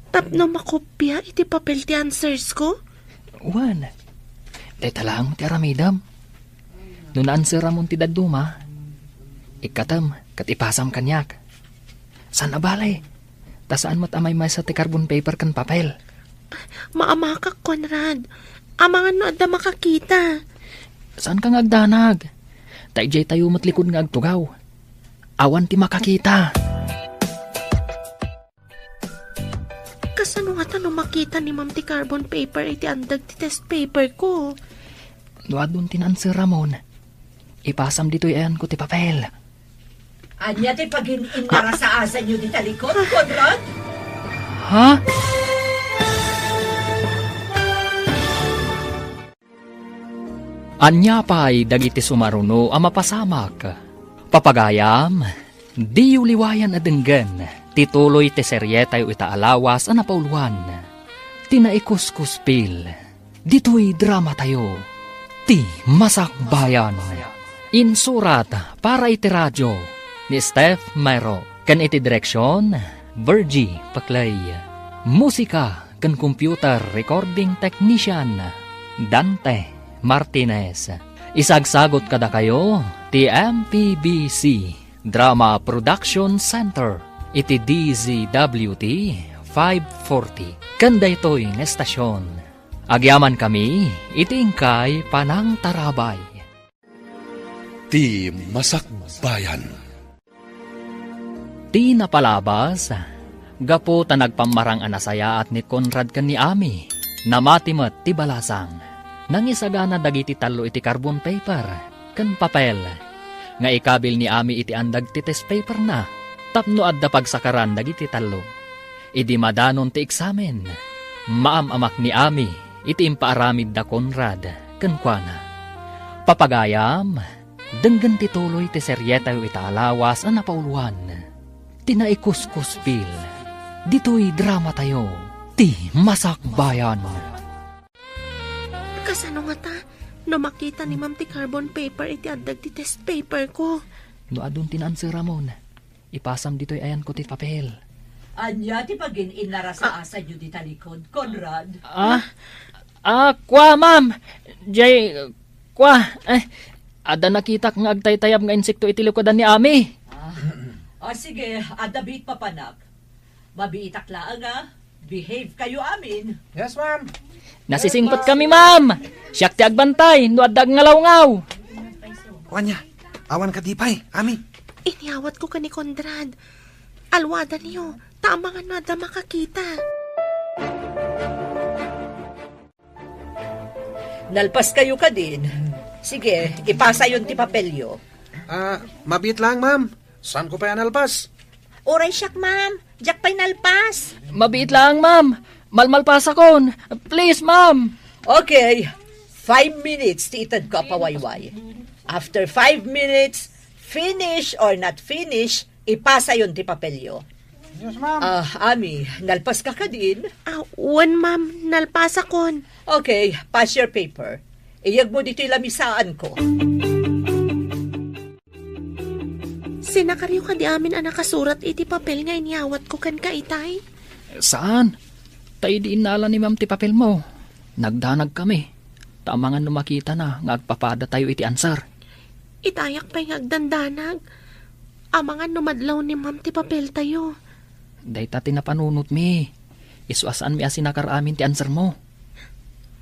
Speaker 4: Tapno makopya iti papel ti answers ko?
Speaker 2: Wan. Dahil lang ti aramidam. Noon answer amon ti daduma. Ikatam kat ipasam kanyak. San abalay? Tasaan mat amay may sa ti carbon paper kan papel.
Speaker 4: Maamakak, Conrad. Amangan no adda makakita.
Speaker 2: Saan ka ngagdanag? Taijay tayo matlikod nga agtugaw. Awan ti makakita.
Speaker 4: Kasano nga tanong makita ni Ma'am ti carbon paper iti andag ti test paper ko?
Speaker 2: Duadun tinansir Ramon. Ipasam dito yan ko ti papel.
Speaker 7: Anya ti pag-inara sa asa nyo di talikod, Conrad?
Speaker 2: Ha? Anya pa'y dagiti sumaruno ang mapasamak. Papagayam, di uliwayan adenggan, tituloy ti seryetay itaalawas ang napauluan. Tinaikuskuspil, dito'y drama tayo, ti masakbayan. Insurat para iti radyo ni Steph Mayro, kan iti direksyon, Virgie Paclay. Musika kan computer recording technician, Dante Martinez. Isagsagot kada kayo, ti MPBC Drama Production Center, iti DZWT 540. Kanda ito'y estasyon. Agyaman kami, itingkay panang tarabay.
Speaker 9: Ti Masakbayan.
Speaker 2: Ti napalabas, gapo ta nagpamarang anasaya at ni Conrad kan ni Ami, namatimat ti balasang. Nang isagana dagiti talo iti carbon paper, kan papel. Nga ikabil ni Ami iti andag ti test paper na, tapno adda pagsakaran dagiti talo. Idi madanon ti eksamen. Maamamak ni Ami, iti impaaramid da Conrad, kan kuana. Papagayam, denggan ti tuloy ti seryeta yu itaalawas ang napauluan. Tinaikuskuspil, dito'y drama tayo, ti masakbayan.
Speaker 4: Kasano nga ta? No makita ni ma'am ti carbon paper iti addag ti test paper ko.
Speaker 2: No adun tinansir Ramon, ipasam dito'y ayan ko ti papel.
Speaker 7: Anya ti pagin inara sa asa nyo di talikod, Conrad.
Speaker 2: Kwa ma'am, jay, kwa, ada nakita nga agtaytayab nga insekto iti likodan ni Ami.
Speaker 7: Sige, adabit papanak. Mabiitak laang behave kayo amin.
Speaker 6: Yes, ma'am.
Speaker 2: Nasisingpot kami ma'am. Siyak ti agbantay, no adag ngalaw-ngaw.
Speaker 6: Wanya, awan ka dipay, Ami.
Speaker 4: Iniawat ko ka ni Conrad. Alwada niyo, tamangan na da makakita.
Speaker 7: Nalpas kayo ka din. Sige, ipasa yun ti papelyo.
Speaker 6: Mabit lang, ma'am. Saan ko pa yan alpas?
Speaker 5: Oray siyak, ma'am. Diyak pa'y nalpas.
Speaker 2: Mabiit lang ma'am. Malmalpas akon. Please ma'am.
Speaker 7: Okay, 5 minutes ti itad ko pawayway. After 5 minutes, finish or not finish, ipasa yun ti papelyo.
Speaker 6: Yes, ma'am.
Speaker 7: Ami, nalpas ka din?
Speaker 4: Wan, ma'am. Nalpasa kon.
Speaker 7: Okay, pass your paper. Iyag mo dito lamisaan ko.
Speaker 4: Sinakaryo ka di amin ang nakasurat iti papel nga iniawat ko kan ka itay.
Speaker 2: Saan? Tayo di inala ni ma'am ti papel mo. Nagdanag kami. Tamangan no makita na nga agpapada tayo iti ansar.
Speaker 4: Itayak pa'y ngagdandanag. Amangan numadlaw ni ma'am ti papel tayo.
Speaker 2: Day tati na panunot mi. Iswasaan mi asinakar amin ti ansar mo.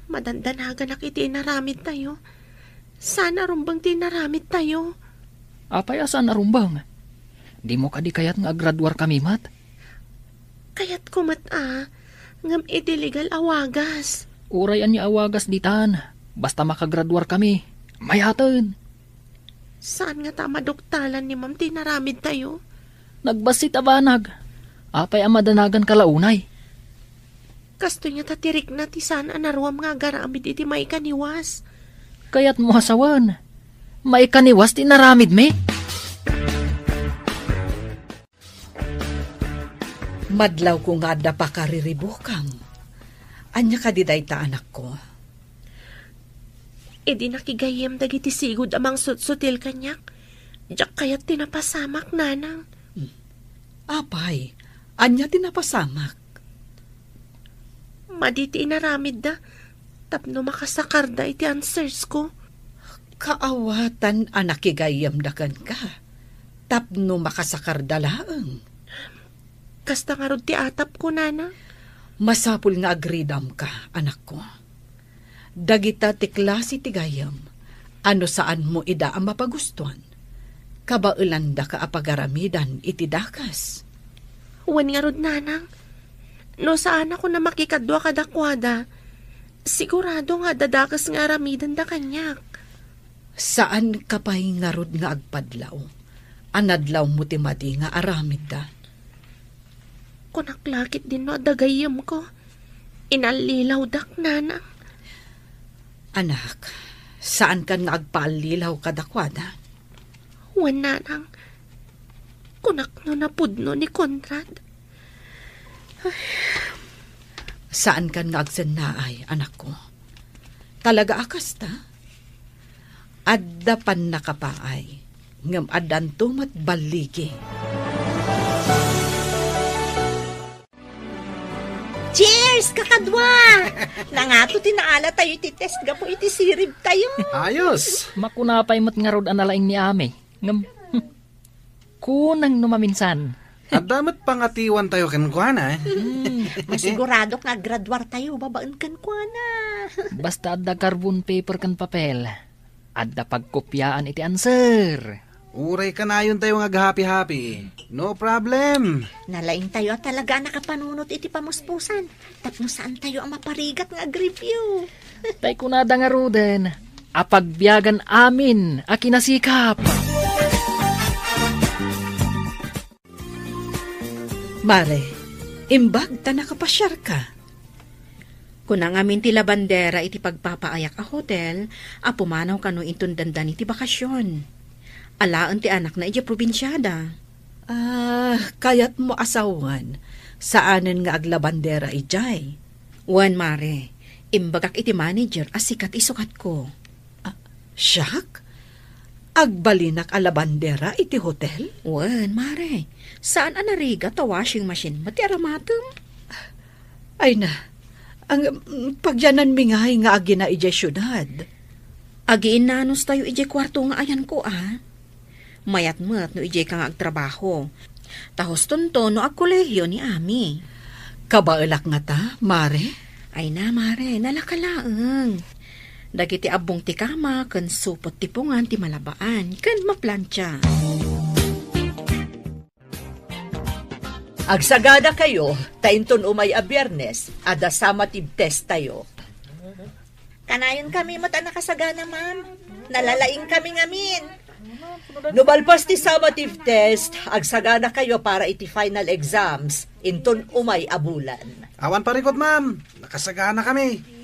Speaker 4: Madandanagan ak iti inaramid tayo. Sana rumbang ti inaramid tayo.
Speaker 2: Apay asan narumbang? Di mo kadi kayat nga graduar kami mat?
Speaker 4: Kayat kumat ngam iti legal awagas.
Speaker 2: Urayan niya awagas ditan. Basta makagraduar kami. Mayatan.
Speaker 4: Saan nga ta maduktalan ni ma'am tinaramid tayo?
Speaker 2: Nagbasit abanag. Apay amadanagan kalaunay.
Speaker 4: Kasto niya tatirik na ti saan anaruam nga garamid iti may kaniwas.
Speaker 2: Kayat mo hasawan. May kaniwas ti naramid me.
Speaker 3: Madlaw ko nga da pa kariribukam. Anya ka diday ta anak ko.
Speaker 4: E di nakigayem dagiti sigud amang sutsutil kanyak. Diyak kayat tinapasamak nanang.
Speaker 3: Apay, anya tinapasamak.
Speaker 4: Maditi inaramid da. Tapno makasakar da iti answers ko.
Speaker 3: Kaawatan anakigayamdakan ka. Tapno makasakar dalaang.
Speaker 4: Kasta nga rod ti atap ko, nana.
Speaker 3: Masapul nga agridam ka, anak ko. Dagita ti klase ti gayam. Ano saan mo ida ang mapagustuhan? Kabailanda ka apagaramidan iti dakas.
Speaker 4: Wan nga rod, nanang. No saan ako na makikadwa kadakwada, sigurado nga dadakas nga aramidan da kanyak.
Speaker 3: Saan ka pa'y ngarod nga agpadlaw? Anadlaw mo ti madi nga aramid da.
Speaker 4: Kunaklakit din no adagayam ko. Inalilaw dak, nanang.
Speaker 3: Anak, Saan kan nga agpaalilaw kadakwada?
Speaker 4: Wala nang kunak no napudno ni Conrad.
Speaker 3: Saan kan nga agsannaay, anak ko? Talaga akas ta? Adda pan nakapaay, ngam adan tumat baligi.
Speaker 5: Cheers, kakadwa! Nangato tinaala tayo titest gapo iti sirib tayo.
Speaker 6: Ayos!
Speaker 2: Makunapay mo't nga rod analaing ni Ami. Ngam, kunang numaminsan.
Speaker 6: At damat pangatiwan tayo kenkwana eh.
Speaker 5: Masigurado nga graduar tayo, babaan kan kwa na.
Speaker 2: Basta adda carbon paper kan papel. Adda pagkopyaan iti answer.
Speaker 6: Uray ka na yun tayo nga happy-happy. No problem.
Speaker 5: Nalaing tayo at talaga nakapanunot iti pamuspusan. Tapno saan tayo ang maparigat nga review.
Speaker 2: Tay kunada nga roden. Apagbiyagan amin, akinasikap.
Speaker 3: Mare, imbag ta nakapasyar ka.
Speaker 10: Kunang amin ti labandera iti pagpapaayak a hotel, pumanaw kano intundandan iti bakasyon. Alaan ti anak na iti probinsyada.
Speaker 3: Kayat mo asawan, saanen nga aglabandera ijay.
Speaker 10: Wan mare, imbagak iti manager sikat isukat ko.
Speaker 3: Siyak? Agbalinak a labandera iti hotel?
Speaker 10: Wan mare, saan anariga ta washing machine mati aramatem?
Speaker 3: Ay na, ang pagyanan mingay nga agi na ijay syudad.
Speaker 10: Agiin nanos tayo ijay kwarto nga ayan ko Mayat-mat no ijay ka nga agtrabaho. Tahos tonto no agkolehiyo ni Ami.
Speaker 3: Kabaelak nga ta, mare?
Speaker 10: Ay na mare, nalakalaang. Dagiti abong ti kama, kan supot tipungan ti malabaan, kan maplantya.
Speaker 7: Agsagada kayo, tainton umay a Biyernes, ada summative test tayo.
Speaker 5: Kanayon kami mo't nakasagana, ma'am. Nalalaing kami ngamin.
Speaker 7: Nubalpas ti summative test, agsagana kayo para iti final exams, inton umay abulan.
Speaker 6: Awan parikot ma'am, nakasagana kami.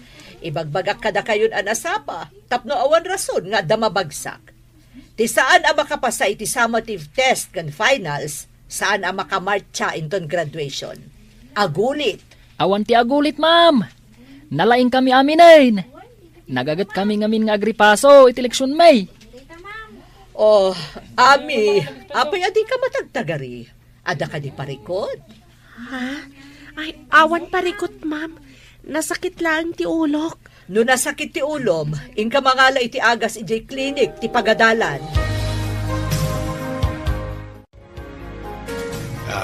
Speaker 7: Ibagbagak kada kayon anasapa, tapno awan rason nga damabagsak. Ti saan ang makapasa iti summative test kan finals, saan ang makamarcha inton graduation. Agulit.
Speaker 2: Awan ti agulit, ma'am. Nalaing kami aminain. Nagagat kami ngamin nga agripaso iti leksyon may.
Speaker 7: Oh, Ami, apay adi ka matagtagari. Ada ka di parikot?
Speaker 4: Ha? Ay, awan parikot, ma'am. Nasakit lang ti ulok.
Speaker 7: No nasakit ti ulom, inka mangala iti agas ijay klinik ti pagadalan.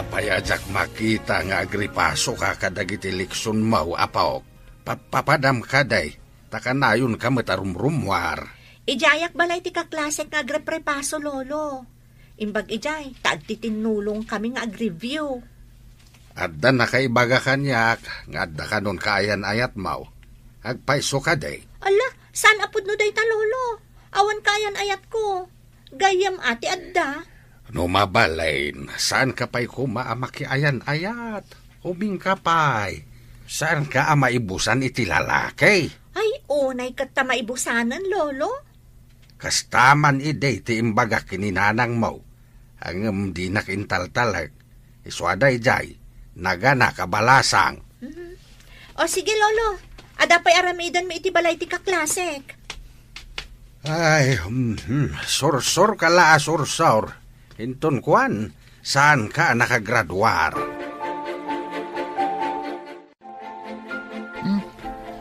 Speaker 1: Payajak makita nga agripaso ka kadagiti leksyon mau apaok. Papadam kaday, takanayon ka matarumrumwar.
Speaker 5: Ijayak balay ti kaklasek nga agreprepaso, lolo. Imbag ijay, taagtitinulong kami nga agreview.
Speaker 1: Adda nakaibaga kanyak, nga adda kanon kaayan ayat mau. Agpaiso ka day.
Speaker 5: Ala, saan apod no day ta, lolo? Awan kayan ayat ko. Gayam ati adda.
Speaker 1: No mabalain, saan ka pa'y kumaamaki ayan ayat? Huming ka pa'y. Saan ka maibusan iti lalaki?
Speaker 5: Ay, unay kat ta maibusanan, lolo.
Speaker 1: Kastaman ide ti imbaga kininanang mo. Ang di nakintaltalag. Iswaday jay, nagana kabalasang.
Speaker 5: O sige, lolo. Ada pa'y aramidan mo iti balay ti kaklasek.
Speaker 1: Ay, sorsor ka la sorsor. Hinton kuan, saan ka nakagraduar?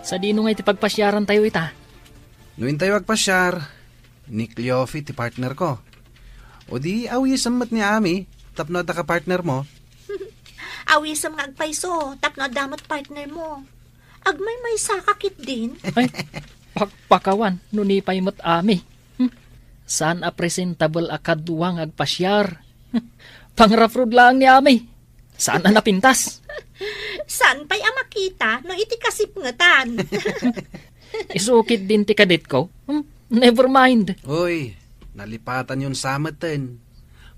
Speaker 2: Sa dino nga iti pagpasyaran tayo ita.
Speaker 6: Nuin tayo agpasyar, ni Cleofi ti partner ko. O di awisam mat ni Ami, tapno da ka partner mo.
Speaker 5: Awisam nga agpaiso, tapno damot partner mo. Agmay may sakakit din.
Speaker 2: Ay, pagpakawan, nunipay mo't Ami. Saan a presentable akadwang agpasyar? Pangrafrod lang ni Ami. Saan na napintas?
Speaker 5: Saan pa'y makita no iti kasipngatan?
Speaker 2: Isukit din ti kadit ko. Never mind.
Speaker 6: Uy, nalipatan yun samatan.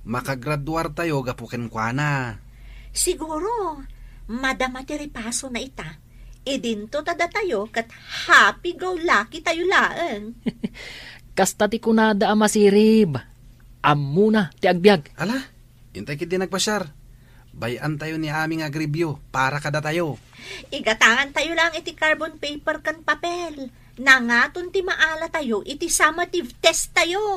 Speaker 6: Makagraduar tayo gapuken kwa na.
Speaker 5: Siguro, madama ti ripaso na ita. Idinto tada tayo kat happy go lucky tayo laan.
Speaker 2: Kasta ti kunada masirib. Amuna ti agbyag.
Speaker 6: Ala, intay kit din nagpasyar. Bayan tayo ni aming agribyo para kada tayo.
Speaker 5: Igatangan tayo lang iti carbon paper kan papel. Nangaton ti maala tayo, iti summative test tayo.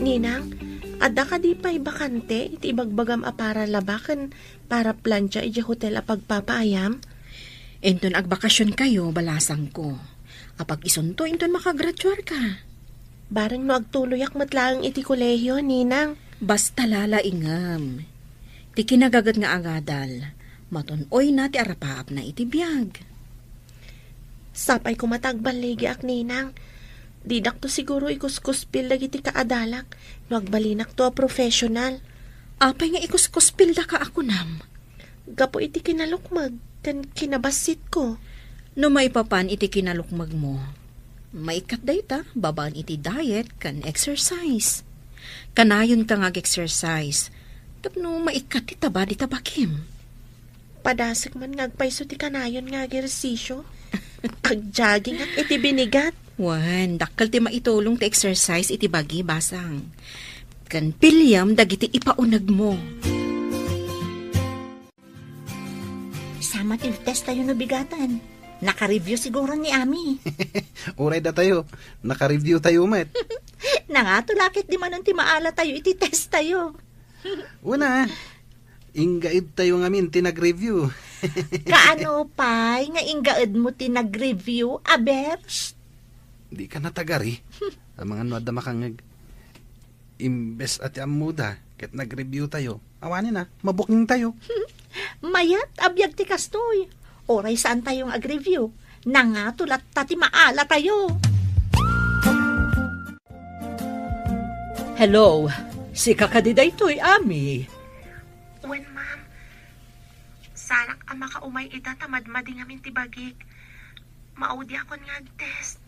Speaker 4: Ninang, ada ka di pa ibakante, iti ibagbagam a para labakan, para plancha iti hotel a pagpapaayam?
Speaker 10: Inton agbakasyon kayo, balasang ko. Apag isunto, inton makagraduar ka.
Speaker 4: Barang no agtuloyak matlaang iti kolehiyo, Ninang.
Speaker 10: Basta lalaingam. Ti kinagagat nga agadal. Matunoy na ti arapaap na iti biyag.
Speaker 4: Sapay ko matagbaligi ak, Ninang. Didak to siguro ikuskuspil lagi ti kaadalak. No agbalinak to a professional.
Speaker 10: Apay nga ikuskuspil da ka ako nam.
Speaker 4: Gapo iti kinalukmag, kan kinabasit ko.
Speaker 10: No maipapan iti kinalukmag mo. Maikat dayta, babaan iti diet kan exercise. Kanayon ka ngag-exercise. Tapno maikat ti taba di tabakim.
Speaker 4: Padasag man ngagpaiso ti kanayon ngag-ersisyo. Ag-jogging at iti binigat.
Speaker 10: Wan, dakkel ti maitulong ti exercise iti bagi basang. Kan pilyam dagiti ipaunag mo.
Speaker 5: Summative test tayo no bigatan. Naka-review siguro ni Ami.
Speaker 6: Uray da tayo. Naka-review tayo, met.
Speaker 5: Nangatulakit di manon ti maala tayo, iti test tayo.
Speaker 6: Una, ingaid tayo ngamin tinag-review.
Speaker 5: Kaano pa'y nga ingaed mo ti nag-review, aber?
Speaker 6: Di ka natagari. Ang mga nuad na makangag. Imbes at amuda, ket nag-review tayo. Awanin na, mabuking tayo.
Speaker 5: Mayat, abiyag ti kastoy. Oray saan tayong ag-review? Nangatulat tati maala tayo.
Speaker 7: Hello, si kakadiday to'y Ami.
Speaker 8: Wen, ma'am. Salak ang makaumay ita tamadmadi ngamin ti bagik. Maudi ako nga ag-test.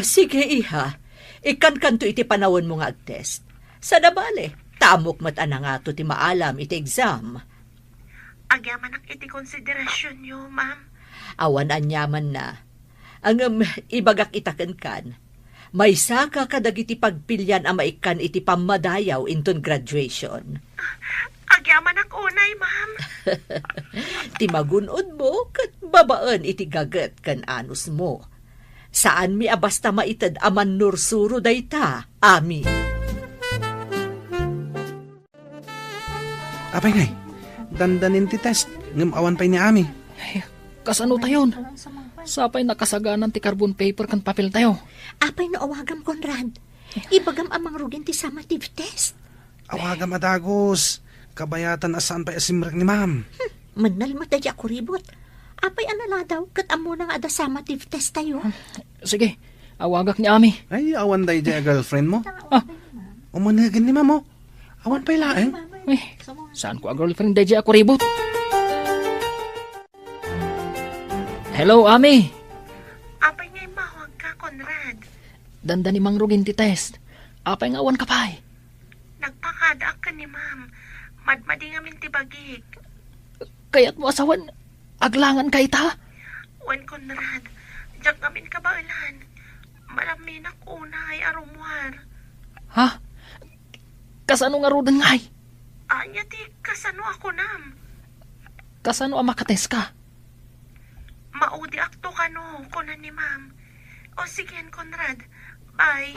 Speaker 7: Sige, iha. Ikan-kanto iti panawon mo nga ag-test. Sa nabale, tamok mat nga to ti maalam iti exam.
Speaker 8: Agyaman ak iti konsiderasyon nyo, ma'am.
Speaker 7: Awan anyaman na. Ang ibagak itaken kan. May saka kadagiti pagpilyan ang maikan iti pamadayaw inton graduation.
Speaker 8: Agyaman ak unay, ma'am.
Speaker 7: Ti magunod mo kat babaan iti gaget kan anus mo. Saan mi abasta maitad aman nursuro dayta, Ami?
Speaker 6: Apay ngay, dandanin ti test. Ngam awan pa'y ni Ami.
Speaker 2: Ay, kasano tayon? Sapay nakasaganan ti carbon paper kan papel tayo.
Speaker 5: Apay na awagam, Conrad. Ibagam amang rugin ti summative test.
Speaker 6: Awagam adagos. Kabayatan asan pa'y asimrek ni ma'am.
Speaker 5: Manal matadya ko ribot. Apay anala daw, kat amo na nga ada summative test tayo.
Speaker 2: Sige, awagak ni Ami.
Speaker 6: Ay, awan day di girlfriend mo.
Speaker 2: Umanagan
Speaker 6: ni ma'am mo. Awan pa'y laeng.
Speaker 2: Eh, saan ko a girlfriend day ako ribot? Hello, Ami.
Speaker 8: Apay nga'y mahawag ka, Conrad.
Speaker 2: Danda ni Mang Rugin ti test. Apay nga awan ka pa'y.
Speaker 8: Nagpakadaak ka ni ma'am. Madmadi ngamin ti bagik.
Speaker 2: Kaya't mo asawan, aglangan ka ita?
Speaker 8: Wen, Conrad, diyak ngamin ka ba ilan? Malamin ak unay arumwar.
Speaker 2: Ha? Kasano nga rudan ngay?
Speaker 8: Anya ti kasano ako nam?
Speaker 2: Kasano ang makates ka?
Speaker 8: Maudi akto kano, kunan ni ma'am. O sige, Conrad. Bye.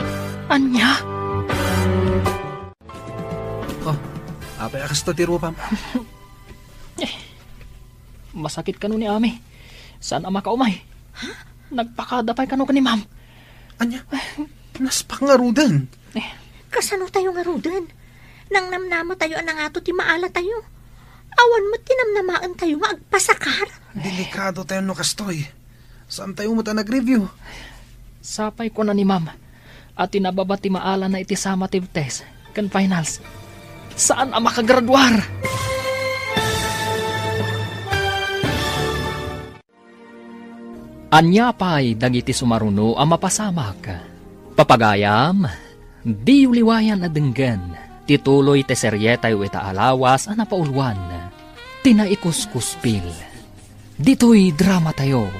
Speaker 2: Anya?
Speaker 6: Oh, apay akas to tirupam.
Speaker 2: Masakit ka ni Ami. Saan ang makaumay? Nagpakadapay ka ni ma'am.
Speaker 6: Anya? Naspak nga rudan.
Speaker 5: Kasano tayo nga rudan? Nang namnama tayo anang ato ti maala tayo. Awan mo tinamnamaan tayo nga agpasakar.
Speaker 6: Delikado tayo no kastoy. Saan tayo mo ta nag-review?
Speaker 2: Sapay ko na ni ma'am. At tinababa ti maala na iti summative test. Kan finals. Saan ang makagraduar? Anya pa'y dagiti sumaruno ang mapasamak. Papagayam, di uliwayan na denggan. Tituloy te serye tayo ita alawas ang napaulwan. Tinaikuskuspil. Dito'y drama tayo,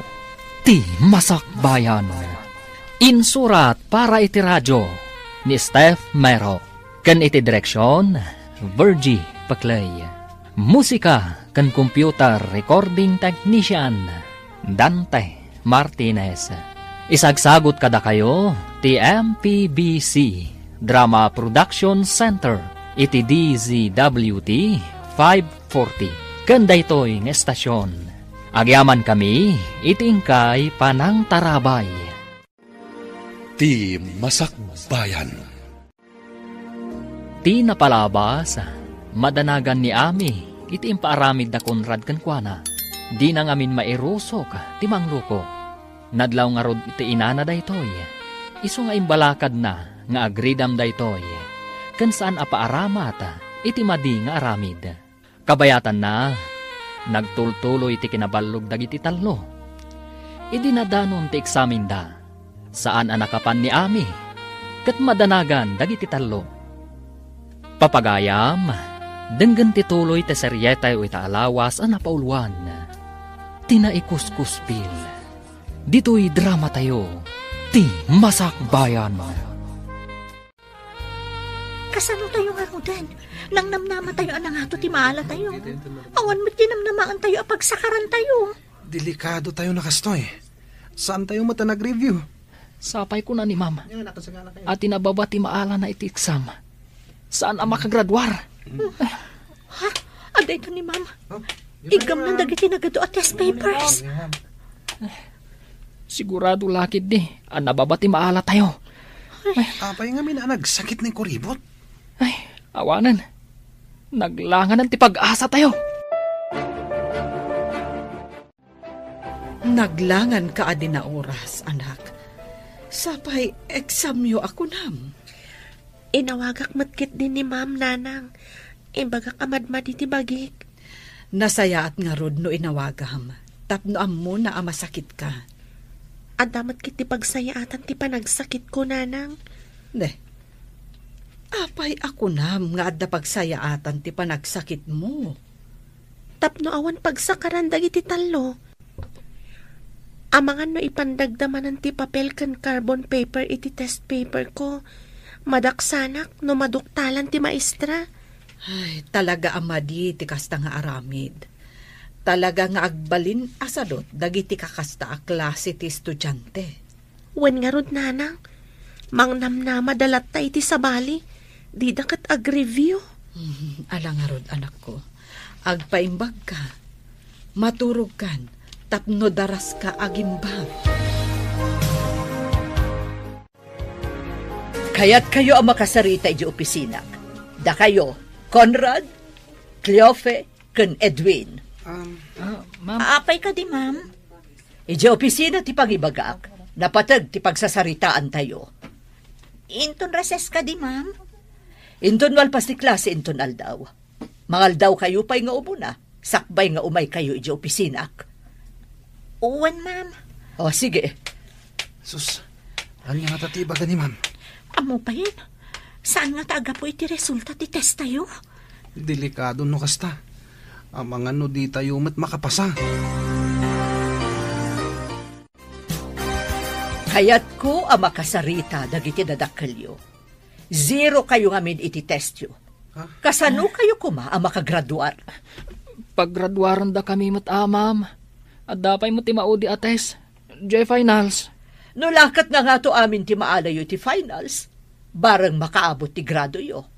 Speaker 2: ti Masak Bayan. Insurat para iti radyo ni Steph Mero. Kan iti direksyon, Virgie Paclay. Musika kan computer recording technician, Dante Martinez. Isagsagot kada kayo, ti MPBC Drama Production Center, iti DZWT 540. Kanda ito'y ng estasyon. Agyaman kami, itingkay panang tarabay.
Speaker 9: Ti Masak Bayan.
Speaker 2: Ti napalabas, madanagan ni Ami, iti impaaramid na Conrad kankwana. Di na ngamin mairusok, ti mangluko. Nadlaw nga rod iti inana daytoy. Iso nga imbalakad na, nga agridam daytoy. Kan saan apaaramat, iti madi nga aramid. Kabayatan na, nagtultulo iti kinabalog dagiti tallo. Idinadanon ti eksamin da, saan anakapan ni Ami, kat madanagan dagiti tallo. Papagayam, denggan tituloy ti seryetay o itaalawas ang napauluan. Tinaikuskuspil. Dito'y drama tayo, ti Masak Bayan.
Speaker 5: Kasano tayo nga rudan? Nang namnama tayo anang ato ti maala tayo. Awan mo't dinamnamaan tayo apagsakaran tayo.
Speaker 6: Delikado tayo nakastoy. Saan tayo mata nag-review?
Speaker 2: Sapay ko na ni Mama. At tinababa ti maala na iti exam. Saan ang makagradwar?
Speaker 5: Ha? Aday ito ni Mama. Igam na dagiti nagado at test papers.
Speaker 2: Sigurado lakid di. Ang nababa ti maala tayo.
Speaker 6: Apay nga min nagsakit ng kuribot.
Speaker 2: Ay, awanan. Naglangan ng tipag-asa tayo.
Speaker 3: Naglangan ka adi na oras, anak. Sapay, eksamyo ako nam.
Speaker 4: Inawagak matkit din ni Ma'am Nanang. Imbagak amadmad iti bagik.
Speaker 3: Nasayaat nga rod no inawagam. Tapno ammo na amasakit ka.
Speaker 4: Adamat kit ti pagsayaatan ti panagsakit ko, Nanang.
Speaker 3: Ne, apay ako nam nga adda pagsayaatan ti panagsakit mo.
Speaker 4: Tapno awan pagsakaran dagiti tallo. Amangan no ipandagdamanan ti papel kan carbon paper iti test paper ko. Madaksanak no maduktalan ti maestra.
Speaker 3: Ay, talaga amadi ti kasta nga aramid. Talaga nga agbalin asadot dagiti kakasta a klase ti estudyante.
Speaker 4: Wen nga rod, Nanang. Mangnamnama dalat ta iti sabali. Di dakat ag-review.
Speaker 3: Ala nga rod, anak ko. Agpaimbag ka. Maturog kan. Tapno daras ka agimbag.
Speaker 7: Kaya't kayo ang makasarita iti opisina. Da kayo, Conrad, Cleofe, ken Edwin.
Speaker 2: Ma'am.
Speaker 5: Apay ka di, Ma'am.
Speaker 7: Iti opisina ti pagibagak, napatag ti pagsasaritaan tayo.
Speaker 5: Inton reses ka di, Ma'am.
Speaker 7: Inton walpas ti klase inton aldaw. Mangaldaw kayo pa'y nga umuna, sakbay nga umay kayo iti opisinak.
Speaker 5: Uwan, Ma'am.
Speaker 7: O, sige.
Speaker 6: Sus, ano nga tatiba ka ni Ma'am?
Speaker 5: Amo pa yun. Saan nga taga po iti resulta ti test tayo?
Speaker 6: Delikado no kasta. Amang ano di tayo mat makapasa.
Speaker 7: Kaya't ko ang makasarita dagiti dadakkelyo. 0 kayo ngamin iti testyo. Kasano kayo kuma ang makagraduar?
Speaker 2: Paggraduaran da kami mat ma'am. At dapay mo ti maudi ates. J-finals.
Speaker 7: No lakat nga to amin ti maalayo ti finals, barang makaabot ti grado yo.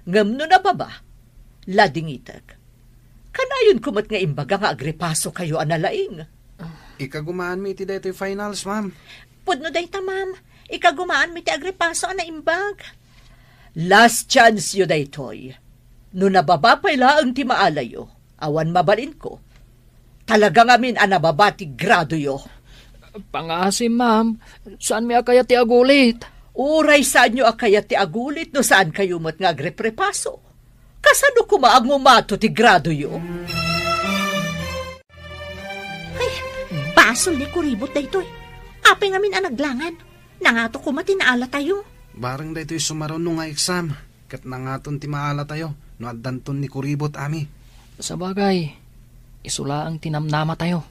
Speaker 7: Ngam no na ba? Lading itag. Kanayon kumat nga imbaga nga agrepaso kayo analaing.
Speaker 6: Ikagumaan mi iti dito finals, Ma'am.
Speaker 5: Pudno dayta, Ma'am. Ikagumaan mi ti agrepaso na imbag.
Speaker 7: Last chance yo daytoy. No nababapay laang ti maalayo, awan mabalin ko. Talagang amin anababa ti grado yo.
Speaker 2: Pangasim, ma'am. Saan mi akaya ti agulit?
Speaker 7: Uray saan nyo akaya ti agulit no saan kayo mat nga agreprepaso. Kasano kumaang umato ti grado yo?
Speaker 5: Ay, basol ni kuribot da ito. Apay ngamin ang naglangan. Nangato kumatinaala tayo.
Speaker 6: Barang da ito'y sumaron nung nga exam. Kat nangaton ti maala tayo. No addanton ni kuribot ami.
Speaker 2: Sa bagay, isula ang tinamnama tayo.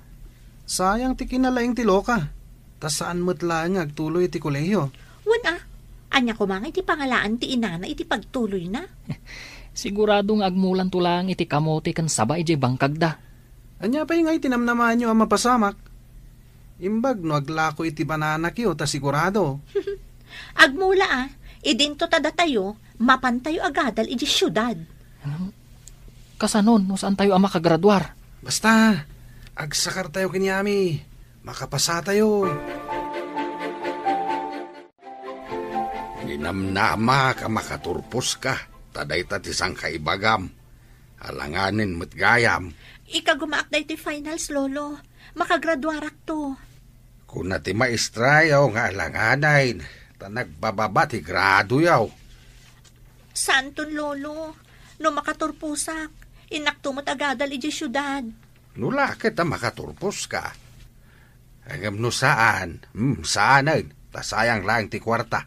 Speaker 6: Sayang ti kinalaing ti loka. Tas saan mo't lang agtuloy ti kolehiyo?
Speaker 5: Wan anya ko mga iti pangalaan ti inana iti pagtuloy na.
Speaker 2: Siguradong agmulan tulang iti kamote kan sabay iti bangkag da.
Speaker 6: Anya pa yung ay tinamnaman nyo ang mapasamak. Imbag no aglako iti bananak yo, ta sigurado.
Speaker 5: Agmula idinto tada tayo, mapantayo agadal iti syudad.
Speaker 2: Kasanon, no saan tayo ang makagraduar?
Speaker 6: Basta, agsakar tayo kinyami. Makapasa tayo.
Speaker 1: Ninamnama ka makaturpos ka. Taday tatisang kaibagam. Alanganin mo't gayam.
Speaker 5: Ika gumaak da iti finals, lolo. Makagraduarak to.
Speaker 1: Kung nati maestra yaw nga alanganay. Ta nagbababa ti grado yaw.
Speaker 5: Santon, lolo. No makaturpusak, inaktumot agadal iti syudad.
Speaker 1: Nula kita makaturpos ka. Hanggang no saan? Saanan? Tasayang lang ti kwarta.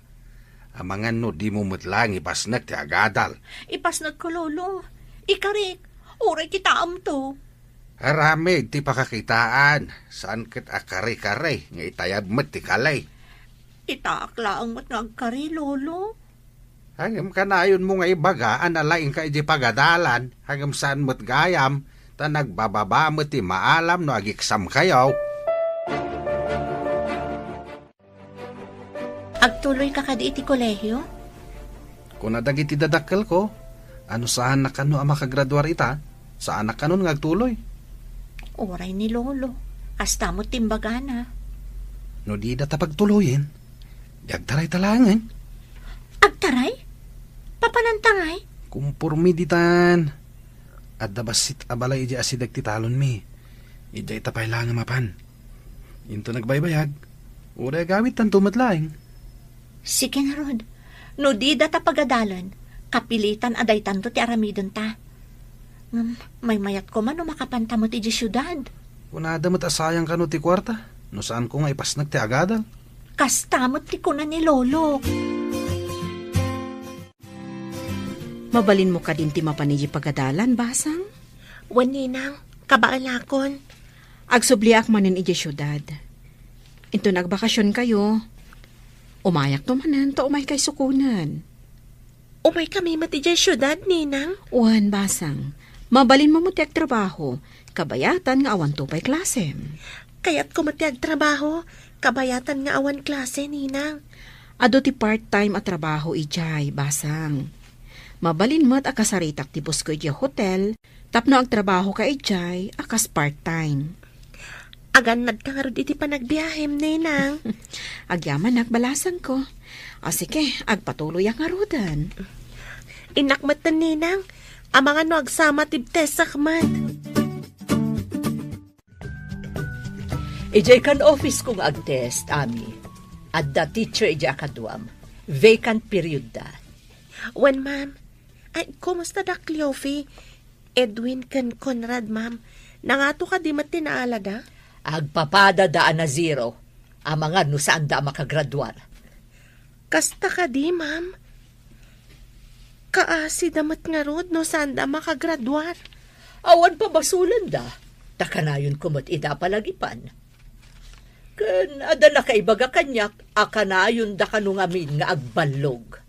Speaker 1: Amangan no di mo mutlang ipasnak ti agadal.
Speaker 5: Ipasnak ko, lolo. Ikarik, uray kita to.
Speaker 1: Aramid ti pakakitaan. Saan kit akari-kari nga itayab met ti kalay.
Speaker 5: Itaaklaan mo't ngagkari, lolo.
Speaker 1: Hanggang kanayon mo nga ibagaan alaing ka iti pagadalan. Hanggang saan mo't gayam. Ta nagbababa mo ti maalam no agiksam kayaw.
Speaker 5: Agtuloy ka kadi iti kolehyo?
Speaker 6: Kung nadag iti dadakkel ko, ano saan na kano ang makagraduar ita? Saan na kanon nga agtuloy?
Speaker 5: Oray ni lolo. Hasta mo timbagana.
Speaker 6: No di data pagtuloyin, di agtaray talangan.
Speaker 5: Agtaray? Papanantangay?
Speaker 6: Kumpurmi ditan. At dabasit abala iji asidag ti talon mi. Ija itapay lang mapan. Into nagbaybayag. Uray gawit tan tumatlaing.
Speaker 5: Sige na, Rod. No di data pagadalan, kapilitan aday tanto ti aramidon ta. May mayat ko man no makapanta mo ti di syudad.
Speaker 6: Kunada mo't asayang ka no ti kwarta. No saan ko nga ipasnag ti agadal.
Speaker 5: Kastamot ti kunan ni lolo.
Speaker 10: Mabalin mo ka din ti mapaniji pagadalan, basang?
Speaker 4: Waninang, kabaalakon.
Speaker 10: Agsubliak manin iji syudad. Ito nagbakasyon kayo. Umayak to manan, to umay kay sukunan.
Speaker 4: Umay kami mati dyan syudad, ninang.
Speaker 10: Uwan, basang. Mabalin mo mutiag trabaho. Kabayatan nga awan to pa'y klase.
Speaker 4: Kaya't ko mati trabaho, kabayatan nga awan klase, ninang.
Speaker 10: Ado ti part-time at trabaho ijay, basang. Mabalin mo't akasaritak ti busko ijay hotel, tapno ang trabaho ka ijay, akas part-time.
Speaker 4: Aganad ka nga iti panagbiyahem, ninang.
Speaker 10: Agyaman nakbalasan ko. Sige, agpatuloy ang arudan.
Speaker 4: Inakmatan, ninang. Ang mga no agsama tibtes sakmat.
Speaker 7: Ijay kan office kong agtest, Ami. At the teacher ijay akaduam. Vacant period da.
Speaker 4: Wen, ma'am. Ay, kumusta da, Cleophie? Edwin kan Conrad, ma'am. Nangato ka di matinaala da?
Speaker 7: Agpapada daan na 0. Ang mga no saan da makagraduar.
Speaker 4: Kasta ka di, ma'am. Kaasi damat nga rod no saan da makagraduar.
Speaker 7: Awan pa basulan da. Takanayon kumot ida palagipan. Kan ada na kaibaga kanyak, akanayon da kanungamin nga agbalog.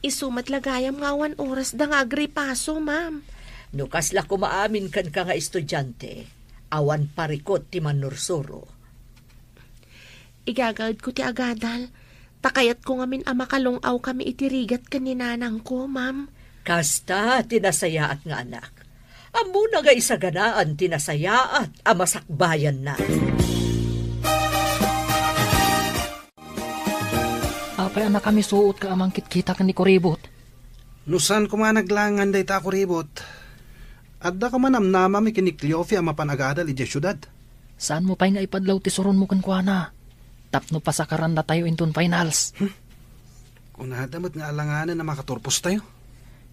Speaker 4: Isumat lagayam nga 1 oras da nga agripaso, ma'am.
Speaker 7: Nukas la kumaamin kan ka nga estudyante. Awan parikot ti manursuro.
Speaker 4: Igagawid ko ti agadal. Takayat ko ngamin makalungaw kami itirigat kaninanang ko, ma'am.
Speaker 7: Kasta tinasayaat nga anak. Amo na nga isaganaan tinasayaat amasakbayan na.
Speaker 2: Apay anak kami suot ka amang kitkita ka ni Kuribot.
Speaker 6: Nusan ko man naglangan day ta Kuribot. Adda ka man amnama mi kinikliyofi ang mapanagadal ije syudad.
Speaker 2: Saan mo pa'y nga ipadlaw ti suron mo kan kuana? Tapno pasakaran na tayo inton finals.
Speaker 6: Kung nadamot nga alanganan na makaturpos tayo.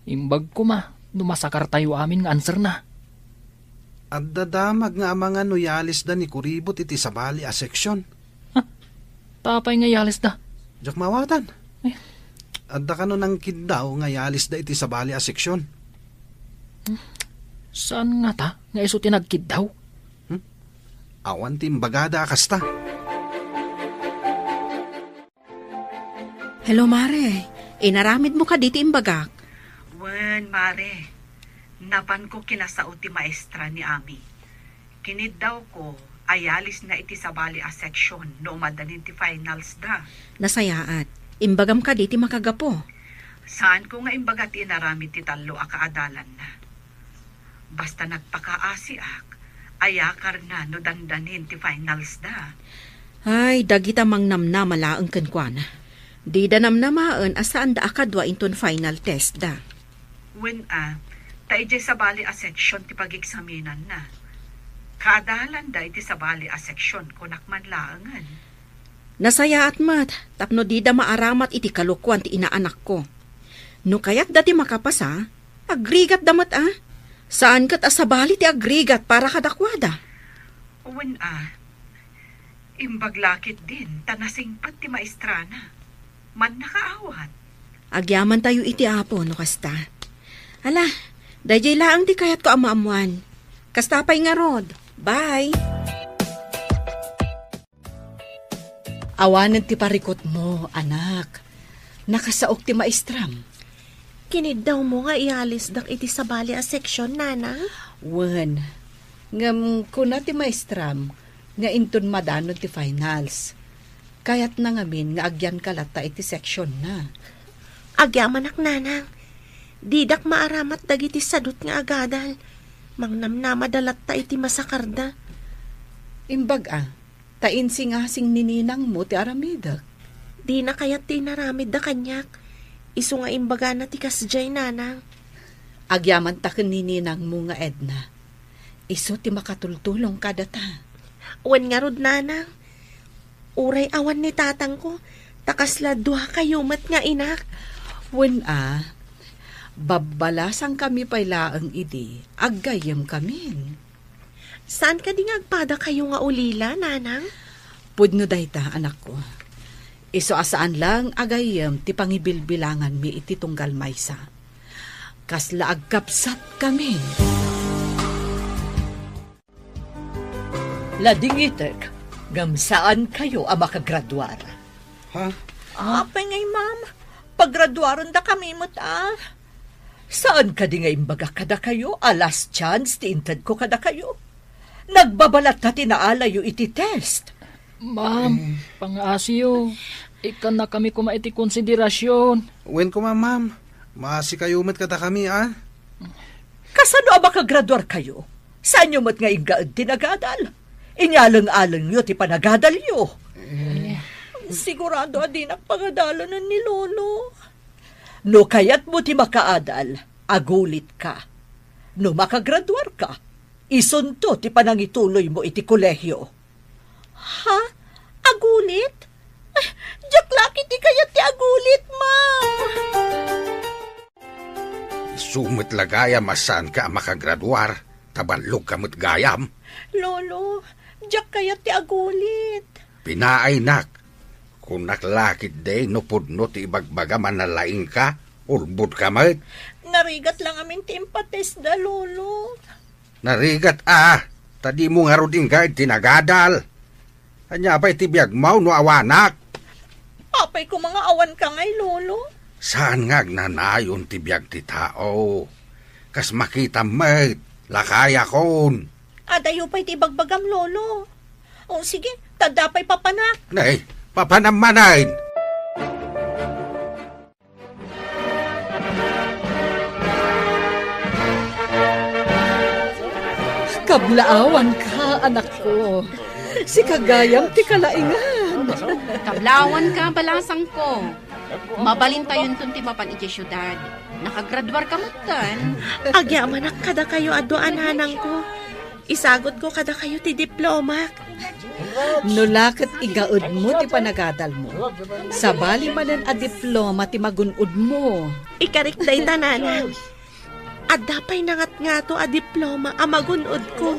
Speaker 2: Imbag ko ma, dumasakar tayo amin nga answer na.
Speaker 6: Adda damag nga mga nuyalis da ni Kuribot iti sabali a seksyon.
Speaker 2: Tapay nga yalis da.
Speaker 6: Jak mawatan. Adda ka no nang kindaw nga yalis da iti sabali a seksyon.
Speaker 2: Saan nga ta? Nga iso tinagkid daw?
Speaker 6: Awan timbagada kasta.
Speaker 10: Hello, Mare. Inaramid mo ka dito imbagak.
Speaker 8: Wen, Mare. Napan ko kinasao ti maestra ni Ami. Kinid daw ko, ayalis na iti sabali a section no madanin ti finals da.
Speaker 10: Nasayaat. Imbagam ka dito makagapo.
Speaker 8: Saan ko nga imbagat inaramid ti talo a kaadalan na. Basta nagpakaasi ak, ayakar na no dandanin ti finals da.
Speaker 10: Ay, dagita mang namnamalaang kankwana. Di da namnamaan asaan da akadwa inton final test da.
Speaker 8: Wen taijay sabali a section ti pag-eksaminan na. Kaadalan da iti sabali a section kunak man laangan.
Speaker 10: Nasaya at mat, tapno di da maaramat iti kalukwan ti inaanak ko. No kaya't dati makapasa, agrigat damat Saan kat asabali ti agrigat para kadakwada?
Speaker 8: Wen imbaglakit din, tanasingpat ti maestrana. Man nakaawat.
Speaker 10: Agyaman tayo iti apo, no kasta. Hala, dayjay laang di kayat ko amaamuan. Kastapay nga rod. Bye!
Speaker 3: Awanan ti parikot mo, anak. Nakasaok ti maestram.
Speaker 4: Kinid daw mo nga ialis dak iti sabali a section, nanang?
Speaker 3: Wen, ngam kuna ti maestram, nga inton madanon ti finals. Kayat na ngamin nga agyan kalata iti section na.
Speaker 4: Agyaman ak, nanang. Didak maaramat dagiti sadut nga agadal. Mangnamnamadalat ta iti masakarda.
Speaker 3: Imbag tainsingasing nininang mo ti aramidak.
Speaker 4: Di na kayat tinaramid da kanyak. Isu nga imbaga na ti kasjay, nanang.
Speaker 3: Agyaman ta nininang mo nga Edna. Isu ti makatultulong kada ta.
Speaker 4: Wen nga rod, nanang. Uray awan ni tatang ko. Takasla duha kayo mat nga inak.
Speaker 3: Wen babalasang kami pailaang idi. Aggayam kamin.
Speaker 4: Saan ka di ngagpada kayo nga ulila, nanang?
Speaker 3: Pudno dayta, anak ko. Iso asaan lang agayam ti pangibilbilangan mi iti tunggal maysa. Kasla agkapsat kami.
Speaker 7: Ladingitek, gamsaan kayo ang makagraduar?
Speaker 6: Ha?
Speaker 7: Apay ngay, ma'am. Paggraduaron da kami mo't Saan ka di nga imbaga kada kayo? Last chance, tiintad ko kada kayo. Nagbabalat na tinaalayo iti test.
Speaker 2: Ma'am, pang-asiyo. Ikan na kami kuma iti konsiderasyon.
Speaker 6: Wen ko ma'am. Maasi kayo mat kata kami
Speaker 7: Kasano ang makagraduar kayo? Saan nyo mat nga ingaad tinagadal? Inyalang-alang nyo ti panagadal nyo. Sigurado adi nagpagadalan ni Lolo. No kayat mo ti makaadal, agulit ka. No makagraduar ka, isunto ti panangituloy mo iti kolehyo. Ha? Agulit? Ay, jaklaki ti kayat ti agulit, ma'am.
Speaker 1: Sumit lagayam asan ka makagraduar. Tabanlog kamot gayam.
Speaker 7: Lolo, jak kayat ti agulit.
Speaker 1: Pinaay nak. Kung naklakit day, no pudno ti ibagbaga manalaing ka, ulbud ka mat.
Speaker 7: Narigat lang amin ti impates da, Lolo.
Speaker 1: Narigat tadi mo nga roding ka tinagadal. Anya pa'y tibiyag mau no awanak.
Speaker 7: Apay ko mga awan ka ngay, Lolo.
Speaker 1: Saan nga nanayon tibiyag ti tao? Kas makita mat, lakaya kon.
Speaker 7: Adayo pa'y ti bagbagam, Lolo. O sige, tadapay papanak.
Speaker 1: Nay, papanamanain.
Speaker 3: Kablaawan ka, anak ko. Si kagayam ti kalaingan.
Speaker 11: Kablawan ka, balasang ko. Mabalin tayo nitong timapan iti syudad. Nakagraduar ka matan.
Speaker 4: Agyaman ak kada kayo adoan, hanang ko. Isagot ko kada kayo ti diplomak.
Speaker 3: Nulakat igaud mo ti panagadal mo. Sabali manen a diploma ti magunud mo.
Speaker 4: Ikarik day tanana. At dapay nangat nga to a diploma a magunod ko.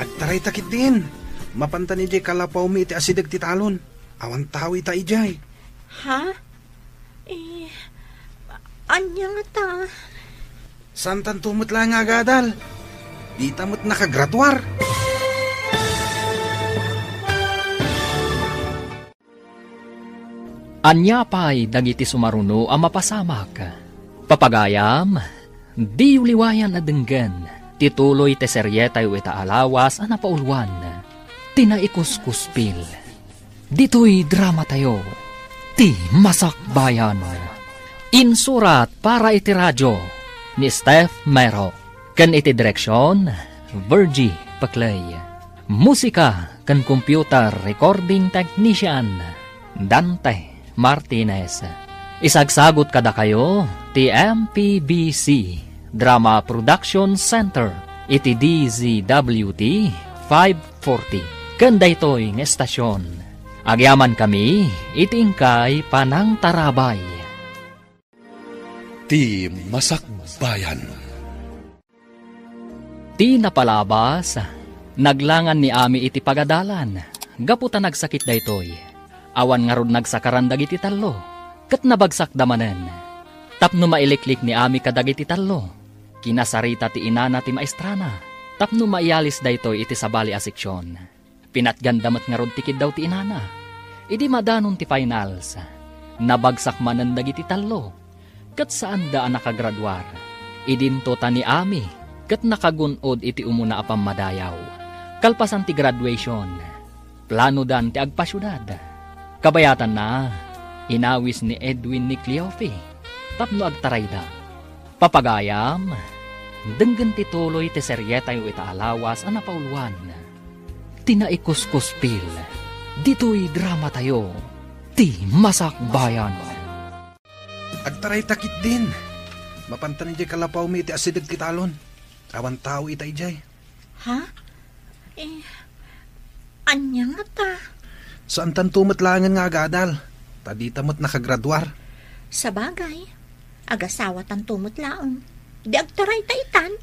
Speaker 6: At taray takit din. Mapanta ni Jay kalapaw mi iti asidag ti talon. Awan tawi ta ijay.
Speaker 4: Ha? Anya nga ta?
Speaker 6: Santan tumot lang agadal. Di tamot nakagraduar.
Speaker 2: Anya pa'y dagiti sumaruno ang mapasamak. Papagayam, di uliwayan na denggan, tituloy te seryetay ita alawas ang napaulwan. Tinaikuskuspil. Dito'y drama tayo. Ti Masakbayan. Insurat para iti radyo ni Steph Mero. Kan iti direksyon, Virgie Paclay. Musika kan computer recording technician, Dante Martinez. Isagsagot kada kayo ti MPBC Drama Production Center iti DZWT 540 kanda ito'y ng estasyon. Agyaman kami itingkay panang tarabay.
Speaker 9: Ti Masakbayan.
Speaker 2: Ti napalabas, naglangan ni Ami iti pagadalan, gaputa nagsakit daytoy. Awan nga rod nagsakaran dagiti tallo, ket nabagsak damanen. Tapno mailiklik ni Ami kadagiti tallo, kinasarita ti inana ti maestrana, tapno maialis daytoy iti sabali a seksyon. Pinatgandamat nga rod tikid daw ti inana, idi madanon ti finals, nabagsak manen dagiti tallo, ket saan daan nakagraduar, idinto ta ni Ami, ket nakagunod iti umuna apam madayaw. Kalpasan ti graduation, plano dan ti agpasyudad. Kabayatan na, inawis ni Edwin ni Cleofe, tapno agtarayda. Papagayam, denggan ti tuloy ti seryetay o itaalawas ang napauluan. Tinaikuskuspil, dito'y drama tayo, ti Masakbayan.
Speaker 6: Agtaray takit din. Mapantan ni kalapaw mi iti asidag ti talon. Awan tao itay jay.
Speaker 5: Ha? Anya nga ta?
Speaker 6: Saan tan tumatlangan nga agadal? Tadi tamot nakagraduar.
Speaker 5: Sa bagay, agasawa tan tumutlaong. Di agtaray ta itan.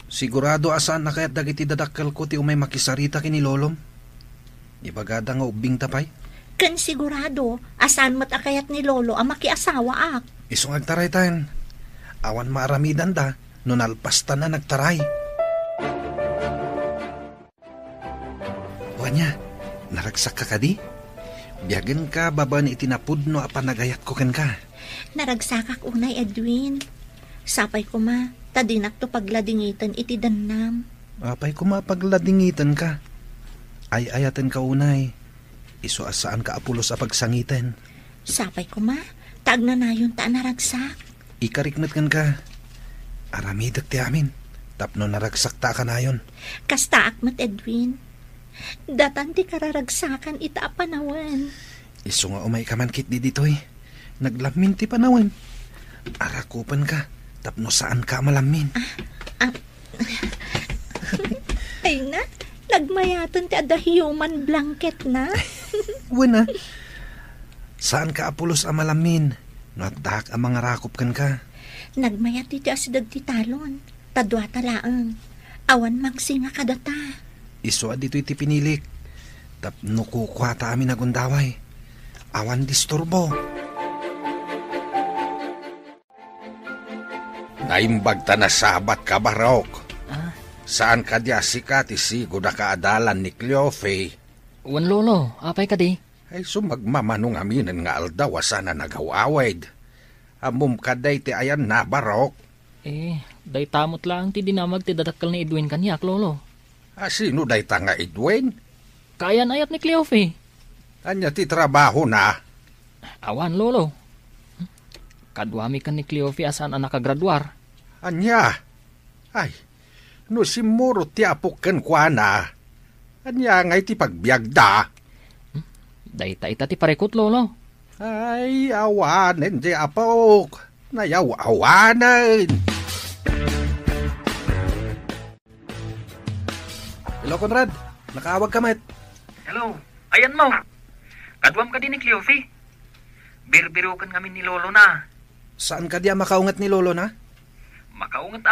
Speaker 6: Sigurado asaan na kaya't dagiti dadakkel ko ti umay makisarita kini lolom. Ibagada nga ubing tapay.
Speaker 5: Kan sigurado, asan mat akayat ni lolo ang makiasawa ak.
Speaker 6: Isong agtaray tayo. Awan maaramidan da, nun alpasta na nagtaray. Wanya, naragsak ka di? Biyagan ka, baba ni itinapud no apanagayat ko ken ka.
Speaker 5: Naragsakak unay, Edwin. Sapay ko ma, tadinak to pagladingitan iti danam.
Speaker 6: Apay ko mapagladingitan ka. Ay ayatan ka unay. Iso asaan ka apulos a pagsangitan.
Speaker 5: Sapay ko ma, taag na nayon ta naragsak.
Speaker 6: Ikarikmet kan ka. Aramidak ti amin. Tapno naragsak ta ka nayon.
Speaker 5: Kasta akmat, Edwin. Datan ti kararagsakan ita panawan.
Speaker 6: Iso nga umay kamankit di ditoy. Naglamin ti panawan. Arakupan ka. Tapno saan ka malamin.
Speaker 5: Ay na, nagmayatan ti ada human blanket na.
Speaker 6: Wala. Saan ka apulos a malamin? Natak ang mga rakop kan ka.
Speaker 5: Nagmayat iti asidag ti talon. Tadwa talaang. Awan magsinga kadata.
Speaker 6: Iso dito iti pinilik. Tapno kukwata amin nagundaway. Awan disturbo.
Speaker 1: Naimbag ta na sabat ka, Barok. Saan ka di asika ti sigo na kaadalan ni Cleofe?
Speaker 2: Wan lolo, apay ka di?
Speaker 1: Ay sumagmamanong aminin nga aldaw sana nagawawid. Amum kaday ti ayan na, Barok.
Speaker 2: Day tamot lang ti dinamag ti dadakkel ni Edwin kanyak, lolo.
Speaker 1: Sino day ta nga Edwin?
Speaker 2: Kayan ayat ni Cleofe.
Speaker 1: Anya ti trabaho na?
Speaker 2: Awan, lolo. Kadwami kan ni Cleofe asan ang nakagraduar.
Speaker 1: Anya? Ay, no simuro ti apok ken kuana. Anya ngay ti pagbiagda.
Speaker 2: Dayta ita ti parekot, lolo.
Speaker 1: Ay, awanen di apok. Nayaw-awanen.
Speaker 6: Hello, Conrad. Nakaawag ka, met.
Speaker 8: Hello. Ayan mo. Kadwam ka din ni Cleofe. Birbirukan kami ni lolo na.
Speaker 6: Saan ka diya makaungat ni lolo na?
Speaker 8: Makaungat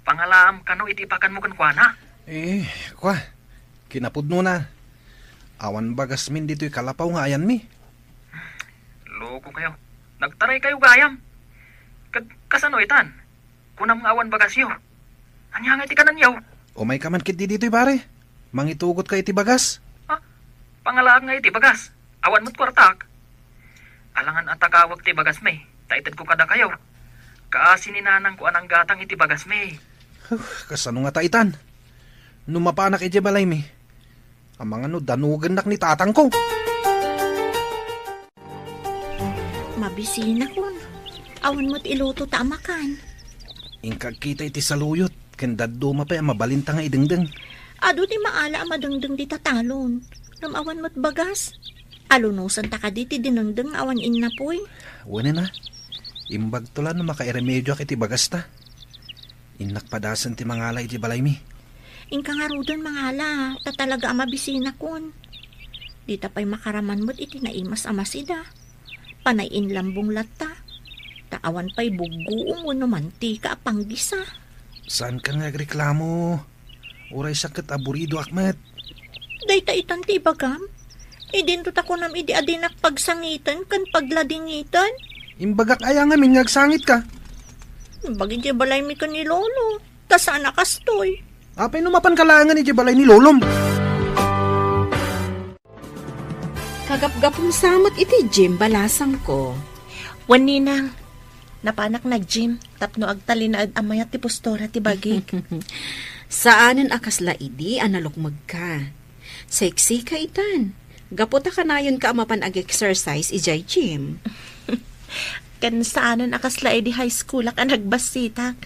Speaker 8: Pangalam kano itipakan mo kan kuana.
Speaker 6: Kwa. Kinapud no na. Awan bagas min dito'y kalapaw nga ayan mi.
Speaker 8: Loko kayo. Nagtaray kayo gayam. Kasano itan? Kunam nga awan bagasyo.
Speaker 12: Anya nga iti kanan yaw.
Speaker 6: Umay ka man kit di dito'y pare. Mangitugot ka iti bagas.
Speaker 12: Pangalaan nga iti bagas. Awan mo't kwartak. Alangan at takawag ti bagas me. Taitad ko kada kayo. Kaasininanang ko anang gatang iti bagas me.
Speaker 6: Kasano nga taitan? Numapanak iti balay mi. Ang mga danugan nak ni tatang ko.
Speaker 5: Mabisina kun. Awan mo't iluto tamakan.
Speaker 6: Ingkag kita iti saluyot. Kendado mapay mabalinta nga idengdeng.
Speaker 5: Ado ti maala amadengdeng di tatalon. Namawan mo't bagas. Alunusan ta ka di ti dinengdeng awan innapoy.
Speaker 6: Wala na. Imbag tulan na makairemedyo ak iti bagas ta. Inak padasan ti mangala iti balay mi.
Speaker 5: Ingka nga rudon mangala. Ta talaga amabisina kun. Di tapay makaraman mo't iti naimas amasida. Panayin lambong lata. Taawan pa'y buguong no mantika apanggisa.
Speaker 6: Saan ka nga reklamo? Uray sakit aburido akmet.
Speaker 5: Day itan ti bagam. Idinto tako nam idi adinak pagsangitan kan pagladingitan.
Speaker 6: Imbagak aya nga min ngagsangit ka.
Speaker 5: Bagay di balay mi ka ni Lolo. Tasana kastoy.
Speaker 6: Apay numapan kalangan iti balay ni Lolom.
Speaker 10: Kagapgapong samot iti Jim balasang ko.
Speaker 4: Waninang, napanak nag-gym, tapno agtali na amayat ti postora ti bagig.
Speaker 10: Saanen akasla idi analukmag ka. Sexy ka itan. Gaputa ka na yun ka amapan ag-exercise ijay gym.
Speaker 4: Kan saanen akasla idi high school ak nagbasitak.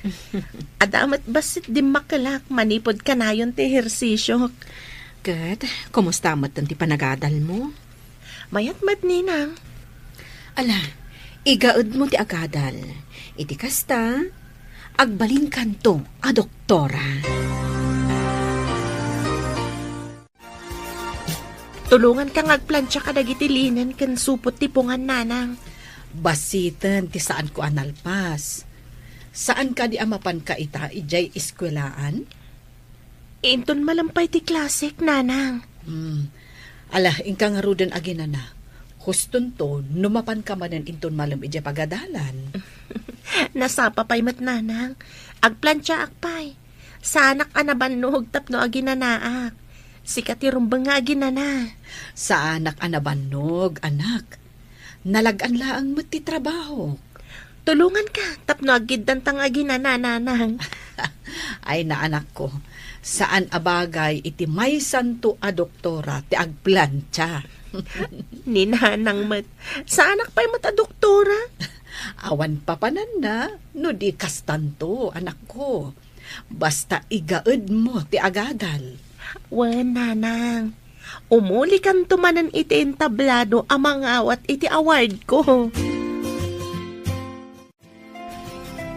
Speaker 4: Adamat basit di makalak, manipod ka na yun ti ehersisyo.
Speaker 10: Kat, kumusta amat ti panagadal mo?
Speaker 4: Mayat mat ninang.
Speaker 10: Ala, igaud mo ti agadal. Iti kasta, agbalin kanto a doktora.
Speaker 4: Tulungan ka ngagplansya ka dagiti linen ken supot ti pungan nanang.
Speaker 3: Basitan ti saan ko analpas. Saan ka di amapan ka ita ijay eskwelaan?
Speaker 4: Inton malampay ti klasik nanang.
Speaker 3: Ala, ingka nga ruden agina na. Huston to, numapan ka manan inton malam ijay pagadalan.
Speaker 4: Nasapa pa'y mat nanang. Agplansya akpay. Sanak anabannog tapno aginanaak. Sikat irumbang nga aginana.
Speaker 3: Sa anak anabannog, anak. Nalagan laang mo't ti trabaho.
Speaker 4: Tulungan ka, tapno agiddan tang aginana nanang.
Speaker 3: Ay na anak ko, saan abagay iti may santo a doktora ti agplansya.
Speaker 4: Ni nanang mat, sa anak pa'y mat a doktora?
Speaker 3: Awan papanan na, no di kastanto, anak ko. Basta igaed mo ti agadal.
Speaker 4: Wen, nanang. Umuli kan tumanan iti entablado amang awat iti award ko.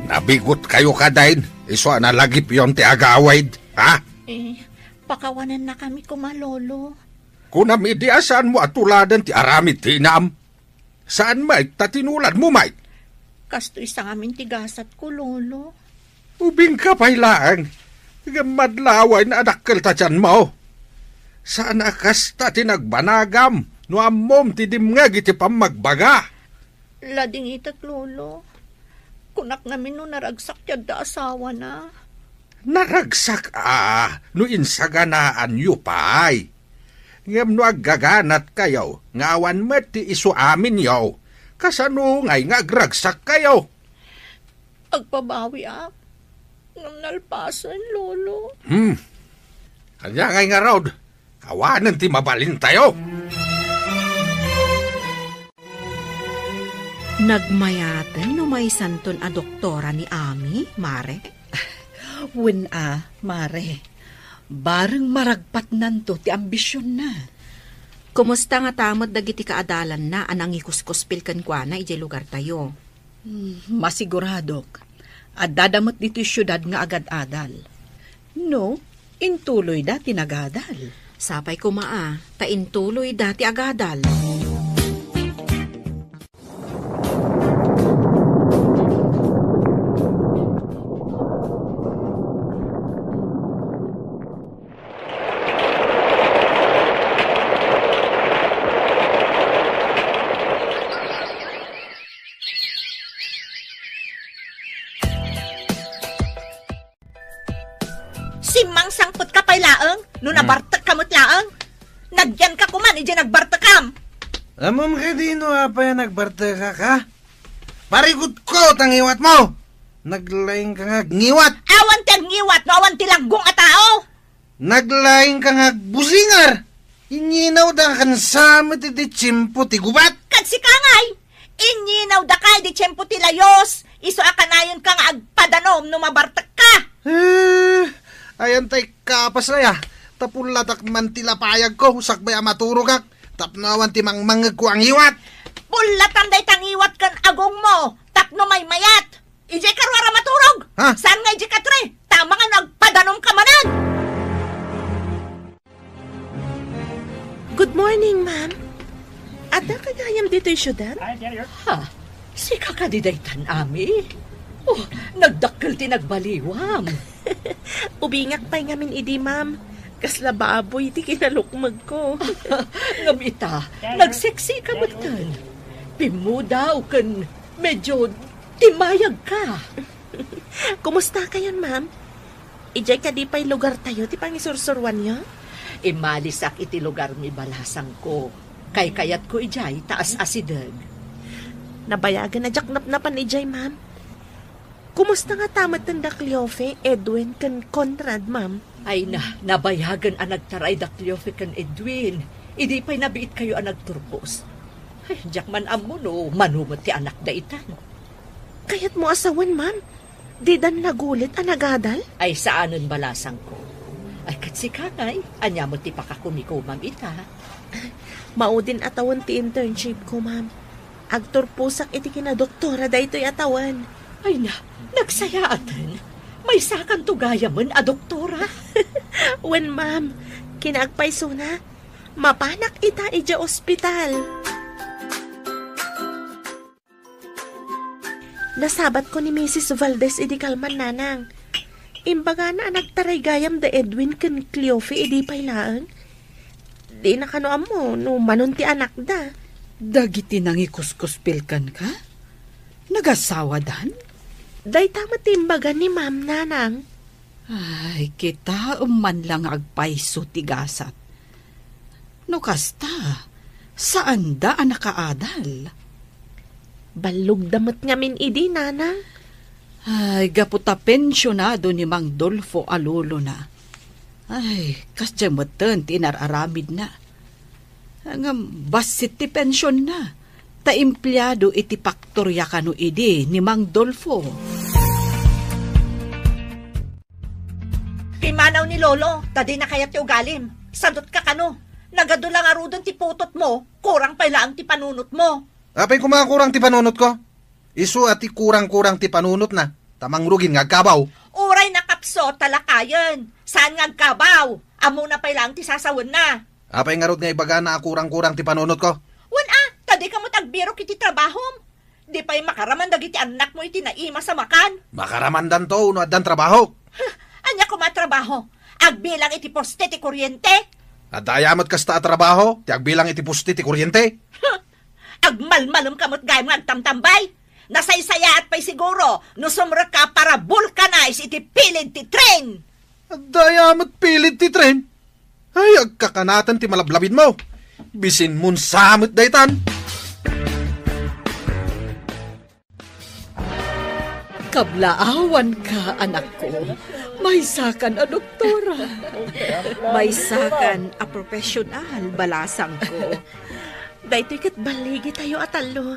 Speaker 1: Nabigot kayo kadain. Iso na lagip yon ti aga-awaid. Ha?
Speaker 5: Pakawanan na kami kumalolo.
Speaker 1: Kunam idi asaan mo atuladan ti aramid tinam. Saan may tatinulad mo may?
Speaker 5: Kasto isang amin tigasat ko, lolo.
Speaker 1: Ubing ka pailaan. Madlaway na adakkel ta dyan mo. Saan akas ta tinagbanagam? No amom ti dimngag iti pamagbaga.
Speaker 5: Lading itak, lolo. Kunak ngamin no naragsak yad da asawa na.
Speaker 1: Naragsak no insaganaan yu pay. Ngem no aggaganat kayo, ngawan met ti isu amin yaw. Kasano ngay nga agragsak kayo?
Speaker 5: Agpabawi ak. Ngam nalpasan, lolo.
Speaker 1: Kanya ngay nga raw, kawanan ti mabalin tayo.
Speaker 10: Nagmayaten no may santon a doktora ni Ami, Mare?
Speaker 3: Wen Mare. Bareng maragpat nanto ti ambisyon na.
Speaker 10: Kumusta nga tamot dagiti kaadalan na anang ikuskuspil kan kwa na ijay lugar tayo?
Speaker 3: Masiguradok. At dadamot dito syudad nga agad-adal. No, intuloy dati nagadal.
Speaker 10: Sapay kumaa, taintuloy dati agadal.
Speaker 6: Amom ka dino apay nagbarta ka? Parikot ko tangiwat mo! Naglaing ka nga ngiwat!
Speaker 7: Awan tiyang ngiwat, no awan tilanggong a tao!
Speaker 6: Naglaing ka nga busingar! Inyinaw da kan samit iti tsimpo ti gubat!
Speaker 7: Kadsi ka ngay! Inyinaw da kay di tiyempo ti layos! Iso akanayon ka nga agpadanom no mabartak ka!
Speaker 6: Ayan tay kapas na ya! Tapulatak man tilapayag ko, sakbay maturog ak! Tapnawan ti mangmangag ko ang iwat!
Speaker 7: Pulatan day tangiwat kan agong mo! Tapno may mayat! Ijay karwara maturog!
Speaker 6: Ha?
Speaker 7: Saan nga ijay katre? Tama nga nagpadanom ka manan!
Speaker 4: Good morning, ma'am. Ada kagayam dito'y syudad?
Speaker 7: Ha? Si kakadidaytan ami? Oh, nagdakkel ti nagbaliwam.
Speaker 4: Ubingak pa'y ngamin idi, ma'am. Kasla baboy ti kinalukmag ko.
Speaker 7: Ngamita, nagseksi ka matan. Pimudaw kan medyo timayag ka.
Speaker 4: Kumusta kayon, ma'am? Ijay ka di pa'y lugar tayo ti pangisursurwan niyo?
Speaker 7: Imalisak iti lugar mi balasang ko. Kay kayat ko ijay taas asidag.
Speaker 4: Nabayagan na jaknap-napan ijay, ma'am. Kumusta nga tamat ng Dakleofe, Edwin, kan Conrad, ma'am?
Speaker 7: Ay nabayagan ang nagtaray Dakleofe kan Edwin. Idi pa'y nabiit kayo ang nagturpos. Ay, jakman amo no, manumot ti anak da itan.
Speaker 4: Kayat mo asawan, ma'am? Di dan nagulit ang nagadal?
Speaker 7: Ay saanon balasang ko. Ay katsi kangay, anya mo ti pakakumiko, ma'am ita.
Speaker 4: Maudin atawan ti internship ko, ma'am. Agturpusak iti kinadoktora da ito'y atawan.
Speaker 7: Ay nagsayaatan. May sakan tugaya man a doktora.
Speaker 4: Wen, ma'am, kinagpayso na. Mapanak ita ija ospital. Nasabat ko ni Mrs. Valdez idi kalman nanang. Imbaga na nagtaray gayam da Edwin kan Cleofe idi paylaan. Di na kanoam mo no manon ti anak da.
Speaker 3: Dagiti nangikuskuspilkan ka? Nagasawa dan?
Speaker 4: Day tama ti imbaga ni ma'am nanang.
Speaker 3: Ay, kita man lang agpayso tigasat. No kasta, saan da ang nakaadal?
Speaker 4: Balog damat ngamin idi nanang.
Speaker 3: Ay, gaputa pensyonado ni Mang Dolfo Alulo na. Ay, kasyamutan tinararamid na. Ang basit ti pensyon na. Ta empleyado iti paktorya kano idi ni Mang Dolfo.
Speaker 7: Pimanaw ni Lolo, tadi na kayat ti ugalim. Sadot ka kano. Nagadulang arudon ti putot mo, kurang pailaang ti panunot mo.
Speaker 6: Apay kumakurang ti panunot ko? Isu ati kurang-kurang ti panunot na. Tamang rugin nga kabaw.
Speaker 7: Uray na kapso, talakayan. Saan nga kabaw? Amo na pailang ti sasawan na.
Speaker 6: Apay nga rod nga ibaga na kurang-kurang ti panunot ko?
Speaker 7: Tadi ka mo tagbiro kiti trabahom. Di pa'y makaraman dagiti anak mo iti naima sa makan.
Speaker 6: Makaramandan to, no adan trabaho.
Speaker 7: Anya ko matrabaho? Agbilang iti poste ti kuryente?
Speaker 6: At ayamat kasta at trabaho, ti agbilang iti pusti ti kuryente.
Speaker 7: Agmalmalom kamot gayam nga agtamtambay. Nasaysaya at pa'y siguro, no sumra ka para vulcanize iti pilid ti tren.
Speaker 6: At ayamat pilid ti tren? Ay, agkakanatan ti malablabid mo. Bisin mun samit daytan.
Speaker 3: Kablaawan ka, anak ko. May sakan a doktora.
Speaker 5: May sakan a profesional, balasang ko.
Speaker 4: Dahito kat baligi tayo atalo.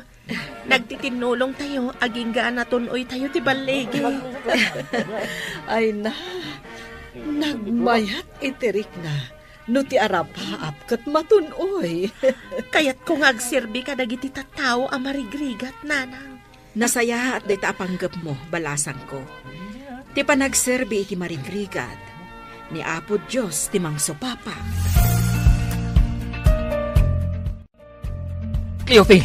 Speaker 4: Nagtitinulong tayo, aging gaan natunoy tayo ti baligi.
Speaker 3: Ay nagmayat itirik na. No ti arapaap kat matunoy.
Speaker 4: Kayat kung agserbi ka dagiti tattao a marigrigat, nanang.
Speaker 5: Nasaya at dayta apanggap mo, balasang ko. Ti panagserbi iti marigrigat. Ni Apo Diyos ti mangsopapa.
Speaker 2: Cleofe,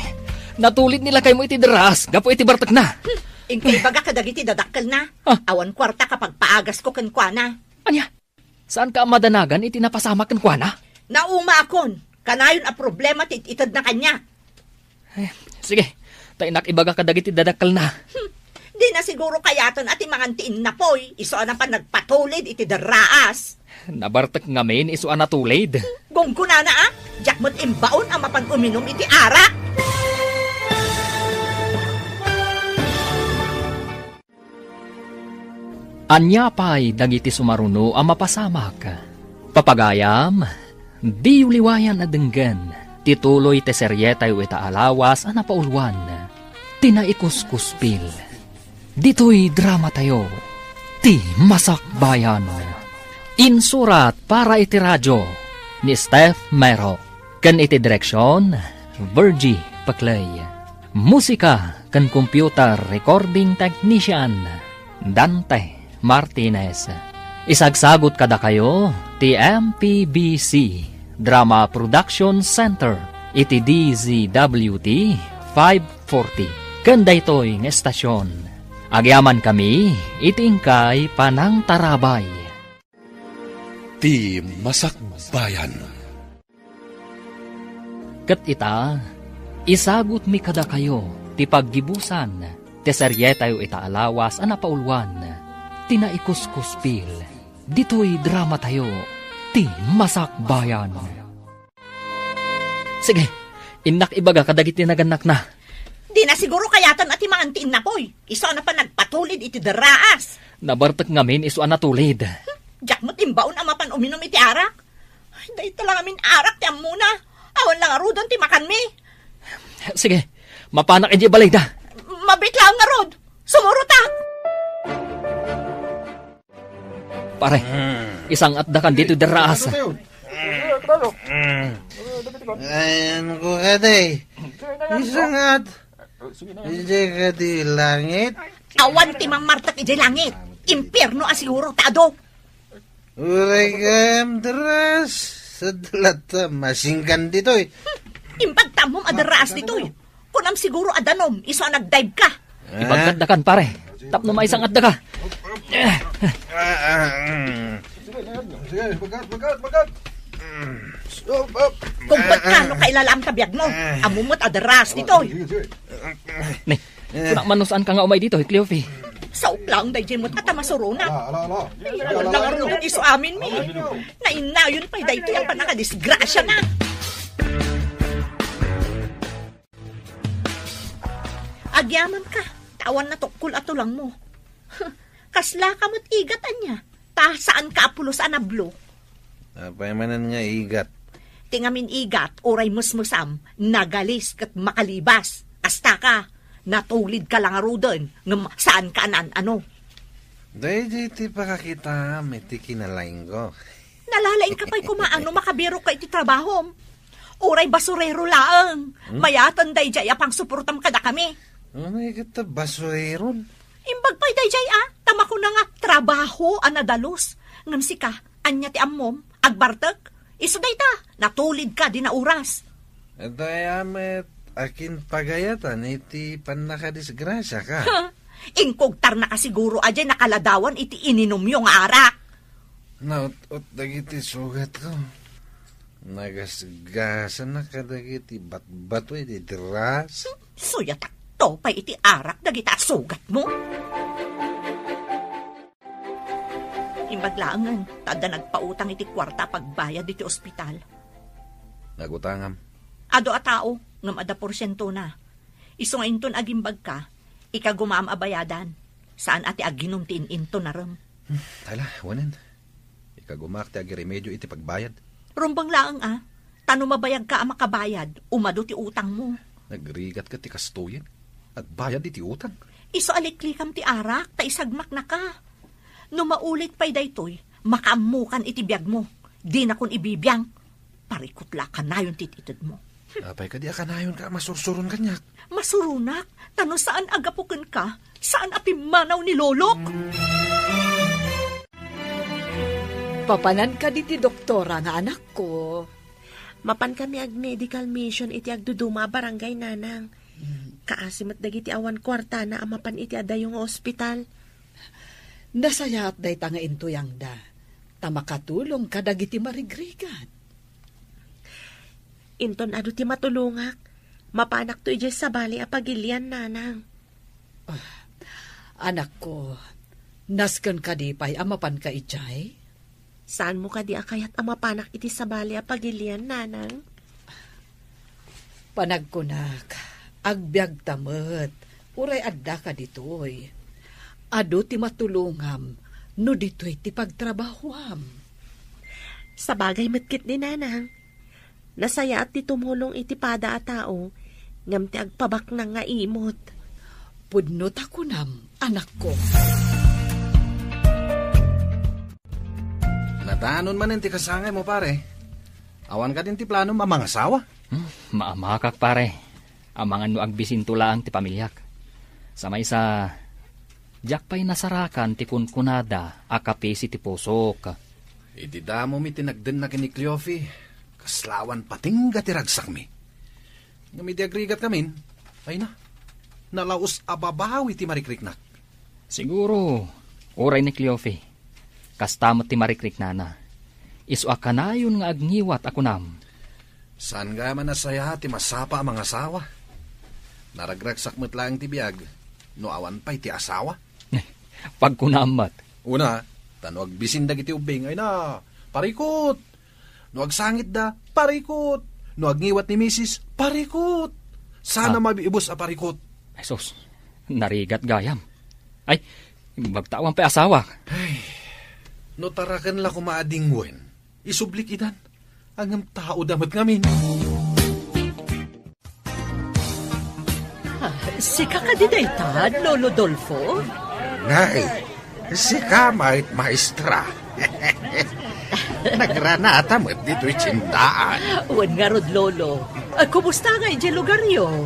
Speaker 2: natulit nila kay mo iti deras, gapo iti bartak na.
Speaker 7: Ingkay baga kadagiti dadakkel na. Awan kwarta kapag paagas ko kenkwana.
Speaker 2: Anya, saan ka madanagan iti napasama kenkwana?
Speaker 7: Nauma akon. Kanayon a problema ti itad na kanya.
Speaker 2: Sige, tainak ibaga kadagiti dadakkel na.
Speaker 7: Di na siguro kayaton at imangantiin na poy. Isoan na pa nagpatulid iti daraas.
Speaker 2: Nabartak ngamin isuan na tulid.
Speaker 7: Gungkuna na ah. Jak
Speaker 5: mo't imbaon ang mapan uminom iti arak.
Speaker 2: Anya pa'y dagiti sumaruno ang mapasamak. Papagayam, di uliwayan na denggan, tituloy te seryetay ita alawas ang napaulwan, tinaikuskuspil. Dito'y drama tayo, ti Masakbayan. Insurat para iti radyo, ni Steph Mero. Kan iti direksyon, Virgie Paclay. Musika kan computer recording technician, Dante Martinez. Isagsagot kada kayo ti MPBC Drama Production Center iti DZWT 540 kanda ito'y ng estasyon. Agyaman kami iti ingkay Panang Tarabay.
Speaker 9: Ti Masakbayan.
Speaker 2: Kat ita, isagot mi kada kayo ti paggibusan ti seryetayo ita alawas ang napaulwan. Tinaikuskuspil, dito'y drama tayo, ti Masakbayan. Sige, inak ibaga kadagiti naganak na.
Speaker 5: Di na siguro kayatan ati maantiin na poy. Iso na pa nagpatulid iti daraas.
Speaker 2: Nabartak ngamin iso ang natulid.
Speaker 5: Jack mo't imbaon ang mapan uminom iti arak. Ay, dahil lang amin arak ti muna. Awan lang arudon ti makan mi.
Speaker 2: Sige, mapanak iti balay da.
Speaker 5: Mabit lang nga rod. Sumurutak.
Speaker 2: Pare, isang atdakan dito daraas.
Speaker 13: Ayan ko kaday. Isang at. Ije ka di langit.
Speaker 5: Awan ti mamartak ije langit. Impierno asiguro tado.
Speaker 13: Uray kayam daras. Sa dalata masingkan dito'y.
Speaker 5: Imbagtamom adaraas dito'y. Kunam siguro adanom, iso nagdive ka.
Speaker 2: Ibagkadakan pare. Tapno may isang adda ka.
Speaker 6: Sige, bagat.
Speaker 5: Kung ba't ka no kailalam kabiyag mo, amumot adaras dito'y.
Speaker 2: Ne, kunak manusaan ka nga umay dito, Cleofe.
Speaker 5: Sauk lang dahi mo at masuruna. Alam lang arunong iso amin mi. Nainayon pa'y dahi ang panakadisgrasya na. Agyaman ka, tawan na tukul at tulang mo. Kasla ka mo't igatan niya. Ta saan ka apulos anablo?
Speaker 13: Apay manan nga igat.
Speaker 5: Tingamin igat, oray musmusam, nagalis kat makalibas. Asta ka, natulid ka lang arudon, ngam saan ka anan ano.
Speaker 13: Dahil di pa kakita, may kinalain ko.
Speaker 5: Nalalain ka pa'y kumaano makabiro ka iti trabaho. Oray basurero laang. Mayatan day jay apang suportam kada kami.
Speaker 13: Ano kita basureron?
Speaker 5: Imbag pa'y day jay tama ko na nga trabaho anadalos. Ngam si ka, anya ti ammom, agbartek. Iso day ta, natulid ka di na oras.
Speaker 13: Ito ay amet, akin pagayatan, iti panakadisgrasya ka.
Speaker 5: Ingkogtar na kasiguro ajay nakaladawan iti ininom yung arak.
Speaker 13: Naut-ut dagiti sugat ko. Nagasgasan na kadagiti bat-bato iti dras.
Speaker 5: Suyatak to pa iti arak dagita sugat mo. Imbaglaangan, tada nagpautang iti kwarta pagbayad iti ospital.
Speaker 13: Nagutangam.
Speaker 5: Ado a tao, ngam ada porsyento na. Iso nga inton agimbag ka, ikagumam abayadan. Saan ati aginom ti into na ram?
Speaker 6: Tala, wanin. Ikagumak ti agi remedyo iti pagbayad.
Speaker 5: Rumbang laang tano mabayag ka ang makabayad, umado ti utang mo.
Speaker 6: Nagrigat ka ti kastuyin, at bayad iti utang.
Speaker 5: Iso aliklikam ti arak, ta isagmak na ka. No maulit pa'y daytoy, makaamukan iti biyag mo. Di na kun ibibiyang, parikutla ka na yung tititid mo.
Speaker 6: Apay ka di akanayon ka, masursurun kanyak.
Speaker 5: Masurunak, tano saan agapukan ka? Saan apimanaw ni Lolok?
Speaker 3: Papanan ka di ti doktora nga anak ko.
Speaker 4: Mapan kami ag medical mission iti agduduma barangay nanang. Kaasimat dagiti awan kwarta na amapan iti adayong ospital.
Speaker 3: Nasayat day tanga intuyang da. Tamakatulong ka dagiti marigrigan.
Speaker 4: Inton adu ti matulungak. Mapanak to ijay sa bali apagilian nanang.
Speaker 3: Anak ko, nasken ka di pa'y amapan ka ijay?
Speaker 4: Saan mo ka di akayat amapanak iti sa bali apagilian nanang?
Speaker 3: Panagkunak, agbyag tamet, uray adda ka ditoy. Ado ti matulungam, no ditoy ti pagtrabahuam.
Speaker 4: Sa bagay matkit ni nanang, nasaya at ti tumulong iti pada a tao, ngam ti agpabak na nga imot.
Speaker 3: Pudnot ako nam, anak ko.
Speaker 6: Nadanon man ti kasangay mo, pare. Awan ka din ti plano mamangasawa.
Speaker 2: Maamakak, pare. Amangan no agbisin tulaang ti pamilyak. Samay sa jak pa'y nasarakan ti kunkunada akapisi ti pusok.
Speaker 6: Idi damo mi tinagden na kini Cleofi. Kaslawan patingga ti ragsak mi. Ngami di agrigat kamin, ay na. Nalaos ababawi ti marikriknak.
Speaker 2: Siguro, oray ni Cleofi. Kastamot ti marikriknana. Isu akanayon nga agniwat ako nam.
Speaker 6: Saan nga man nasaya ti masapa ang mga asawa? Naragragsak mo't lang ti biyag, no awan pa'y ti asawa.
Speaker 2: Pagkunamat.
Speaker 6: Una, tanuag bisindag iti ubing, ay na, parikot. No agsangit da, parikot. No agniwat ni misis, parikot. Sana mabiibos a parikot.
Speaker 2: Ay sus, narigat gayam. Ay, magtawang pa asawa.
Speaker 6: Ay, no tarakan la kumaadingwen, isublik idan. Ang tao damat ngamin.
Speaker 7: Sika ka dinaytad, Lolo Dolfo?
Speaker 1: Nay, sika maestra. Nagranata mo't dito'y tsindaan.
Speaker 7: Wan nga rod, Lolo. Kumusta nga iti lugaryo?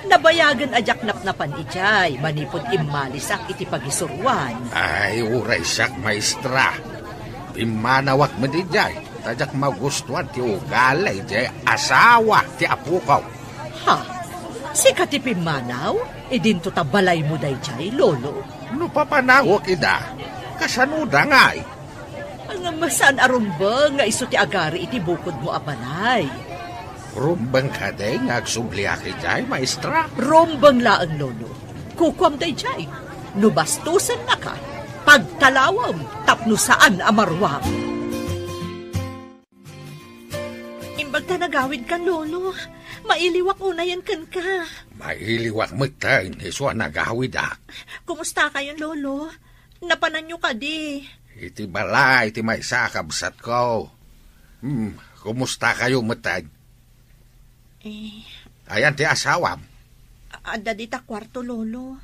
Speaker 7: Nabayagan ajak napnapan ijay, manipod imalisak iti pagisurwan.
Speaker 1: Ay, uray siyak maestra. Pimanawak mo di jay. Tajak magustuhan ti ugalay jay asawa ti apukaw.
Speaker 7: Ha? Sika ti pimanaw? Idinto tabalay mo day jay, Lolo?
Speaker 1: No papanawak ida. Kasanuda nga ay.
Speaker 7: Ang masan arumba nga iso ti agari iti bukod mo abalay.
Speaker 1: Rumbang ka day nga agsubliaki jay, maestra.
Speaker 7: Rumbang laang, Lolo. Kukwam day jay. Nubastusan na ka. Pagtalawam, tapno saan amarwam. Imbag ta nagawid kan, Lolo. Mailiwak unayan kan ka.
Speaker 1: Mailiwak mo tayo, niswa nagawid ah.
Speaker 7: Kumusta kayo, Lolo? Napanan nyo ka di.
Speaker 1: Iti bala, iti may sakabsat ko. Kumusta kayo matad? Ayan ti asawam.
Speaker 5: Adda di ta kwarto, Lolo.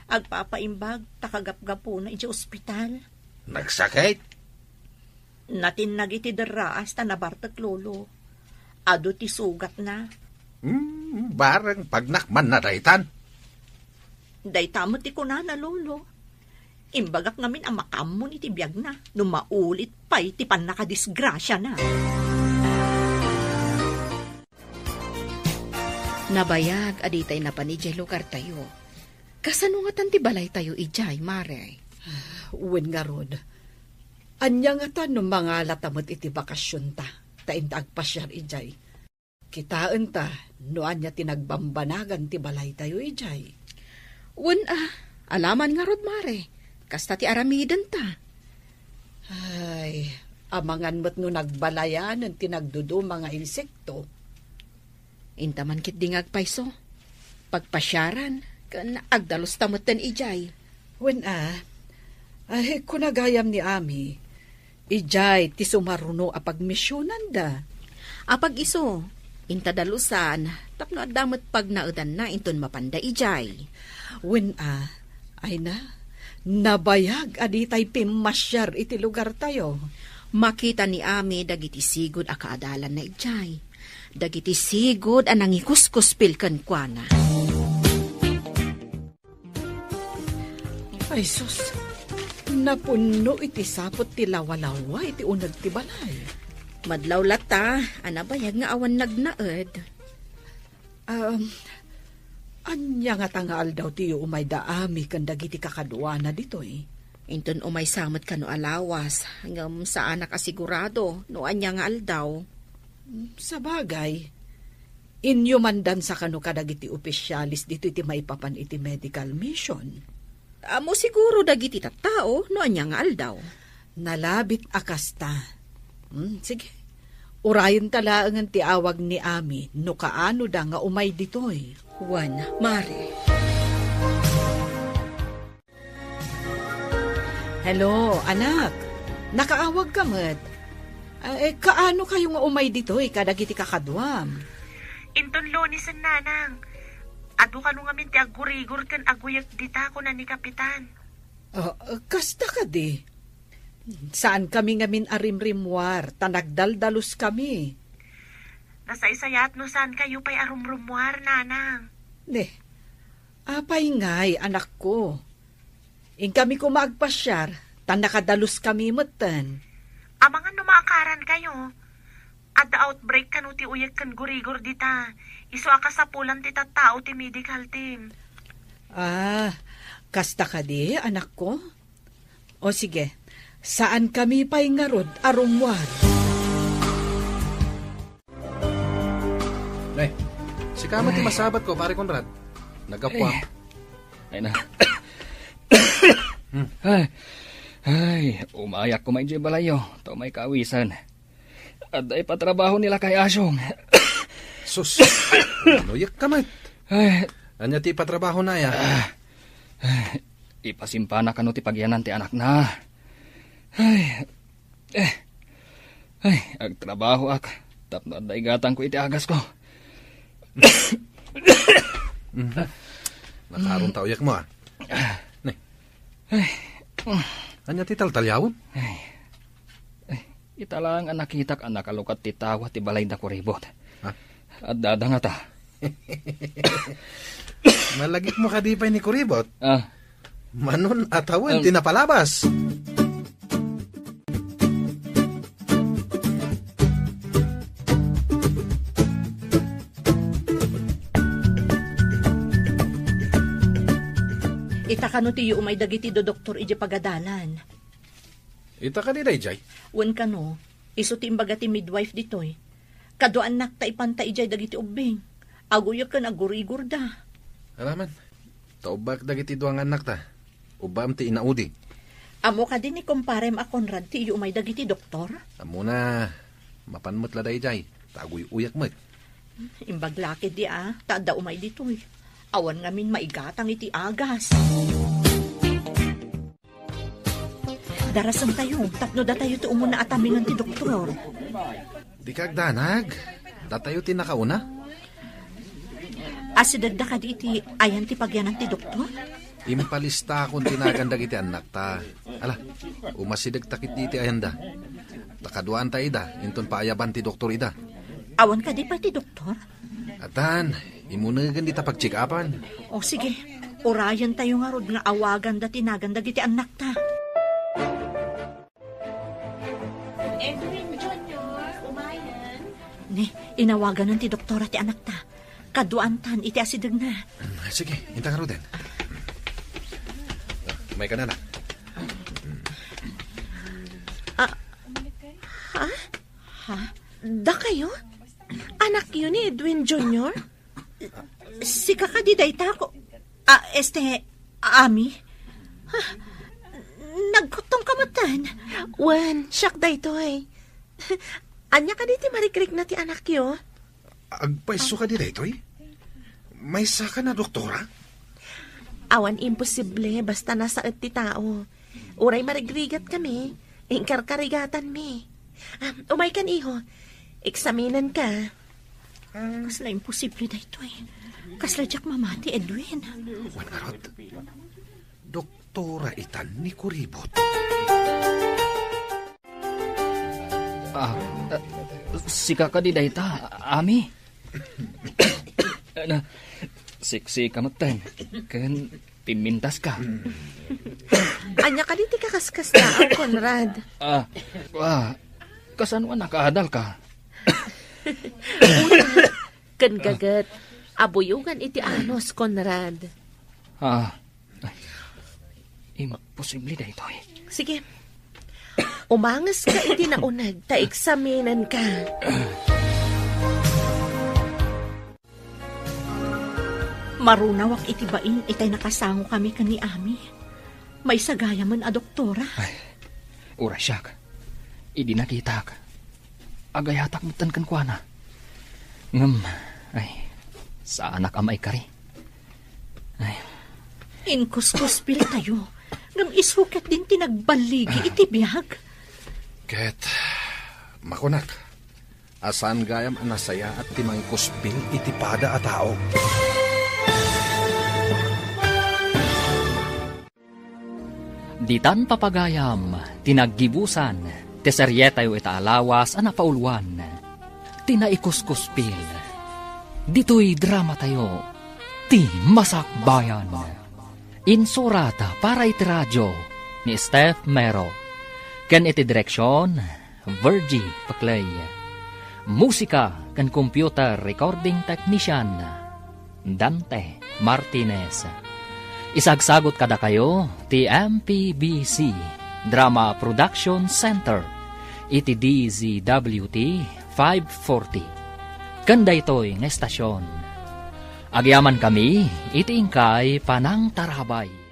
Speaker 5: Agpapaimbag, takagap-gapo na iti ospital.
Speaker 1: Nagsakit?
Speaker 5: Natinag iti daraas ta nabartak, Lolo. Ado ti sugat na.
Speaker 1: Barang pagnakman na daytan.
Speaker 5: Daytamo ti kunana, Lolo. Imbagak ngamin ang makamon iti biyag na. Numaulit pa iti pan nakadisgrasya na.
Speaker 10: Nabayag aditay na panijay lugar tayo. Kasano nga tanti balay tayo ijay, Mare?
Speaker 3: Uwin nga rod. Anya nga ta no mga latamot iti bakasyon ta. Taintag pasyar ijay. Kitaan ta no anya tinagbambanagan ti balay tayo ijay.
Speaker 10: Alaman nga rod, Mare. Kasta ti aramidan ta.
Speaker 3: Ay, amangan mo't no nagbalayan ng tinagdudo mga insekto.
Speaker 10: Intaman kit dingag paiso. Pagpasyaran, kan agdalos tamutan ijay.
Speaker 3: Ay, kunagayam ni Ami, ijay ti sumaruno apag misyonan da.
Speaker 10: Apag iso, intadalusan, tapno adamot pag naudan na inton mapanda ijay.
Speaker 3: Ay na, nabayag aditay pimasyar iti lugar tayo.
Speaker 10: Makita ni Ami dagiti sigod a kaadalan na ijay. Dagiti sigod a nangikuskuspil kan kuana.
Speaker 3: Ay sus, napuno iti sapot ti lawalawa iti unag ti balay.
Speaker 10: Madlaw lata, anabayag nga awan nagnaed.
Speaker 3: Anya nga tangaal daw tiyo umay daami kan dagiti kakaduana ditoy.
Speaker 10: Inton umay samot ka no alawas, hanggang sa anak asigurado, no anya nga aldaw.
Speaker 3: Sa bagay, inyo mandan sa kano kadagiti opisyalis dito iti maipapan iti medical mission.
Speaker 10: Amo siguro dagiti tattao, no anya nga aldaw.
Speaker 3: Nalabit akasta. Sige, Urayon talaangan ti awag ni Ami, no kaano da nga umay ditoy.
Speaker 10: Juan, Mari.
Speaker 3: Hello, anak. Nakaawag ka mat. Kaano kayo nga umay ditoy, kadagiti kakadwam?
Speaker 4: Inton lonisan nanang. Ado ka nung amin ti agurigor kan aguyat dita ko na ni Kapitan.
Speaker 3: Kasta ka di. Saan kami ngamin arimrimwar, tanagdaldalos kami.
Speaker 4: Nasaysayat no saan kayo pa'y arumrumwar, nanang.
Speaker 3: Apay ngay, anak ko. In kami kumagpasyar, tanakadalos kami matan.
Speaker 4: Amangan numaakaran kayo. At the outbreak kanu ti uyag kan gurigor dita. Iso akasapulan ti tattao ti medical team.
Speaker 3: Kasta ka di, anak ko? O sige, saan kami pa'y ngarod arumwar?
Speaker 6: Si Kama ti masabat ko, pare Conrad. Nagapwa.
Speaker 2: Ay na. Umayak ko may balayo. To may kawisan. At ay patrabaho nila kay Asyong.
Speaker 6: Sus, noyak ka mat. Anya ti patrabaho na ya?
Speaker 2: Ipasimpana ka no ti pagyanan ti anak na. Agtrabaho ak. Tapno at gatang ko iti agas ko.
Speaker 6: Nakarong tauyak mo Anya ti taltalyawon?
Speaker 2: Italang ang nakitak ang nakalukat ti tawa ti balay na kuribot. At dadanga ta.
Speaker 6: Malagit mo kadipay ni kuribot? Manon atawan tinapalabas.
Speaker 5: Ita ka no tiyo umay dagiti do doktor iji pagadalan.
Speaker 6: Ita ka di dayjay?
Speaker 5: Wen ka no, iso ti imbaga ti midwife ditoy. Kado anak ta ipanta ijay dagiti ubing. Aguyak ka nagurigor da.
Speaker 6: Alaman, taubak dagiti duang anak ta. Ubam ti inaudi.
Speaker 5: Amo ka din ni komparem a Conrad ti iyo umay dagiti doktor?
Speaker 6: Amo na, mapanmot la dayjay. Taguy uyak mo.
Speaker 5: Imbaglaki di tada umay ditoy. Awan ngamin maigatang iti agas. Darasan tayo, tapno da tayo ti umuna atamingan ti doktor.
Speaker 6: Di kagdanag, datayo ti nakauna.
Speaker 5: Asidagda ka di iti ayan ti pagyanan ti doktor?
Speaker 6: Impalista akong tinagandag iti anak ta. Ala, umasidag takit di iti ayan da. Takaduan ta ida, inton paayaban ti doktor ida.
Speaker 5: Awan ka di pa ti doktor?
Speaker 6: Atan, imunagan di ta pag-check-upan.
Speaker 5: O sige, orayan tayo nga rod nga awagan da tinagandag iti anak ta.
Speaker 4: Edwin Jr., umayan.
Speaker 5: Ni, inawagan ng ti doktora ti anak ta. Kaduantan iti asidag na.
Speaker 6: Sige, hinta ka roden. May ka na na.
Speaker 4: Ha? Da kayo? Anak yun ni Edwin Jr.?
Speaker 5: Si kakadiday ta ko. Ami? Nagkutong kamatan.
Speaker 4: Wan, siyak da ito eh. Anya ka diti marikrik na ti anak yo?
Speaker 6: Agpaiso ka di dito eh? May saka na doktora?
Speaker 4: Awan imposible basta nasa ti tao. Uray marigrigat kami. Ingkarkarigatan mi. Umay kan iho. Eksaminan ka.
Speaker 5: Kasla imposible da ito eh. Kasla jak mamati Edwin.
Speaker 6: Wan arot. Doktora itan ni kuribot.
Speaker 2: Si kakadiday ta, Ami. Siksi kamatan. Kan pimintas ka.
Speaker 4: Anya ka diti kakaskas na ang Conrad.
Speaker 2: Kasanuan nakaadal ka.
Speaker 4: Kan gagat. Abuyugan iti anos, Conrad.
Speaker 2: Imposible da ito eh.
Speaker 4: Sige. Umangas ka iti naunag. Ta-eksaminan ka.
Speaker 5: Marunawak iti bain itay nakasango kami kani Ami. May sagaya man a doktora.
Speaker 2: Urasyak. Idi nakita ka. agayatak mutan kan kuana. Ngem, ay, sa anak amay kari. Ay,
Speaker 5: Inkuskuspil tayo. Ngam isukat din tinagbaligi iti biyag.
Speaker 6: Ket, makunak, asan gayam anasaya at timang kuspil iti pada a tao.
Speaker 2: Ditan papagayam, tinaggibusan, teseryetayo ita alawas ana paulwan. Tinaikuskuspil. Dito'y drama tayo, ti Masakbayan. Insurata para iti radyo ni Steph Mero. Ken iti direksyon, Virgie Paclay. Musika ken computer recording technician, Dante Martinez. Isagsagot kada kayo ti MPBC Drama Production Center iti DZWT 540. Kanda ito'y nga estasyon. Agyaman kami iti ingkay Panang Tarabay.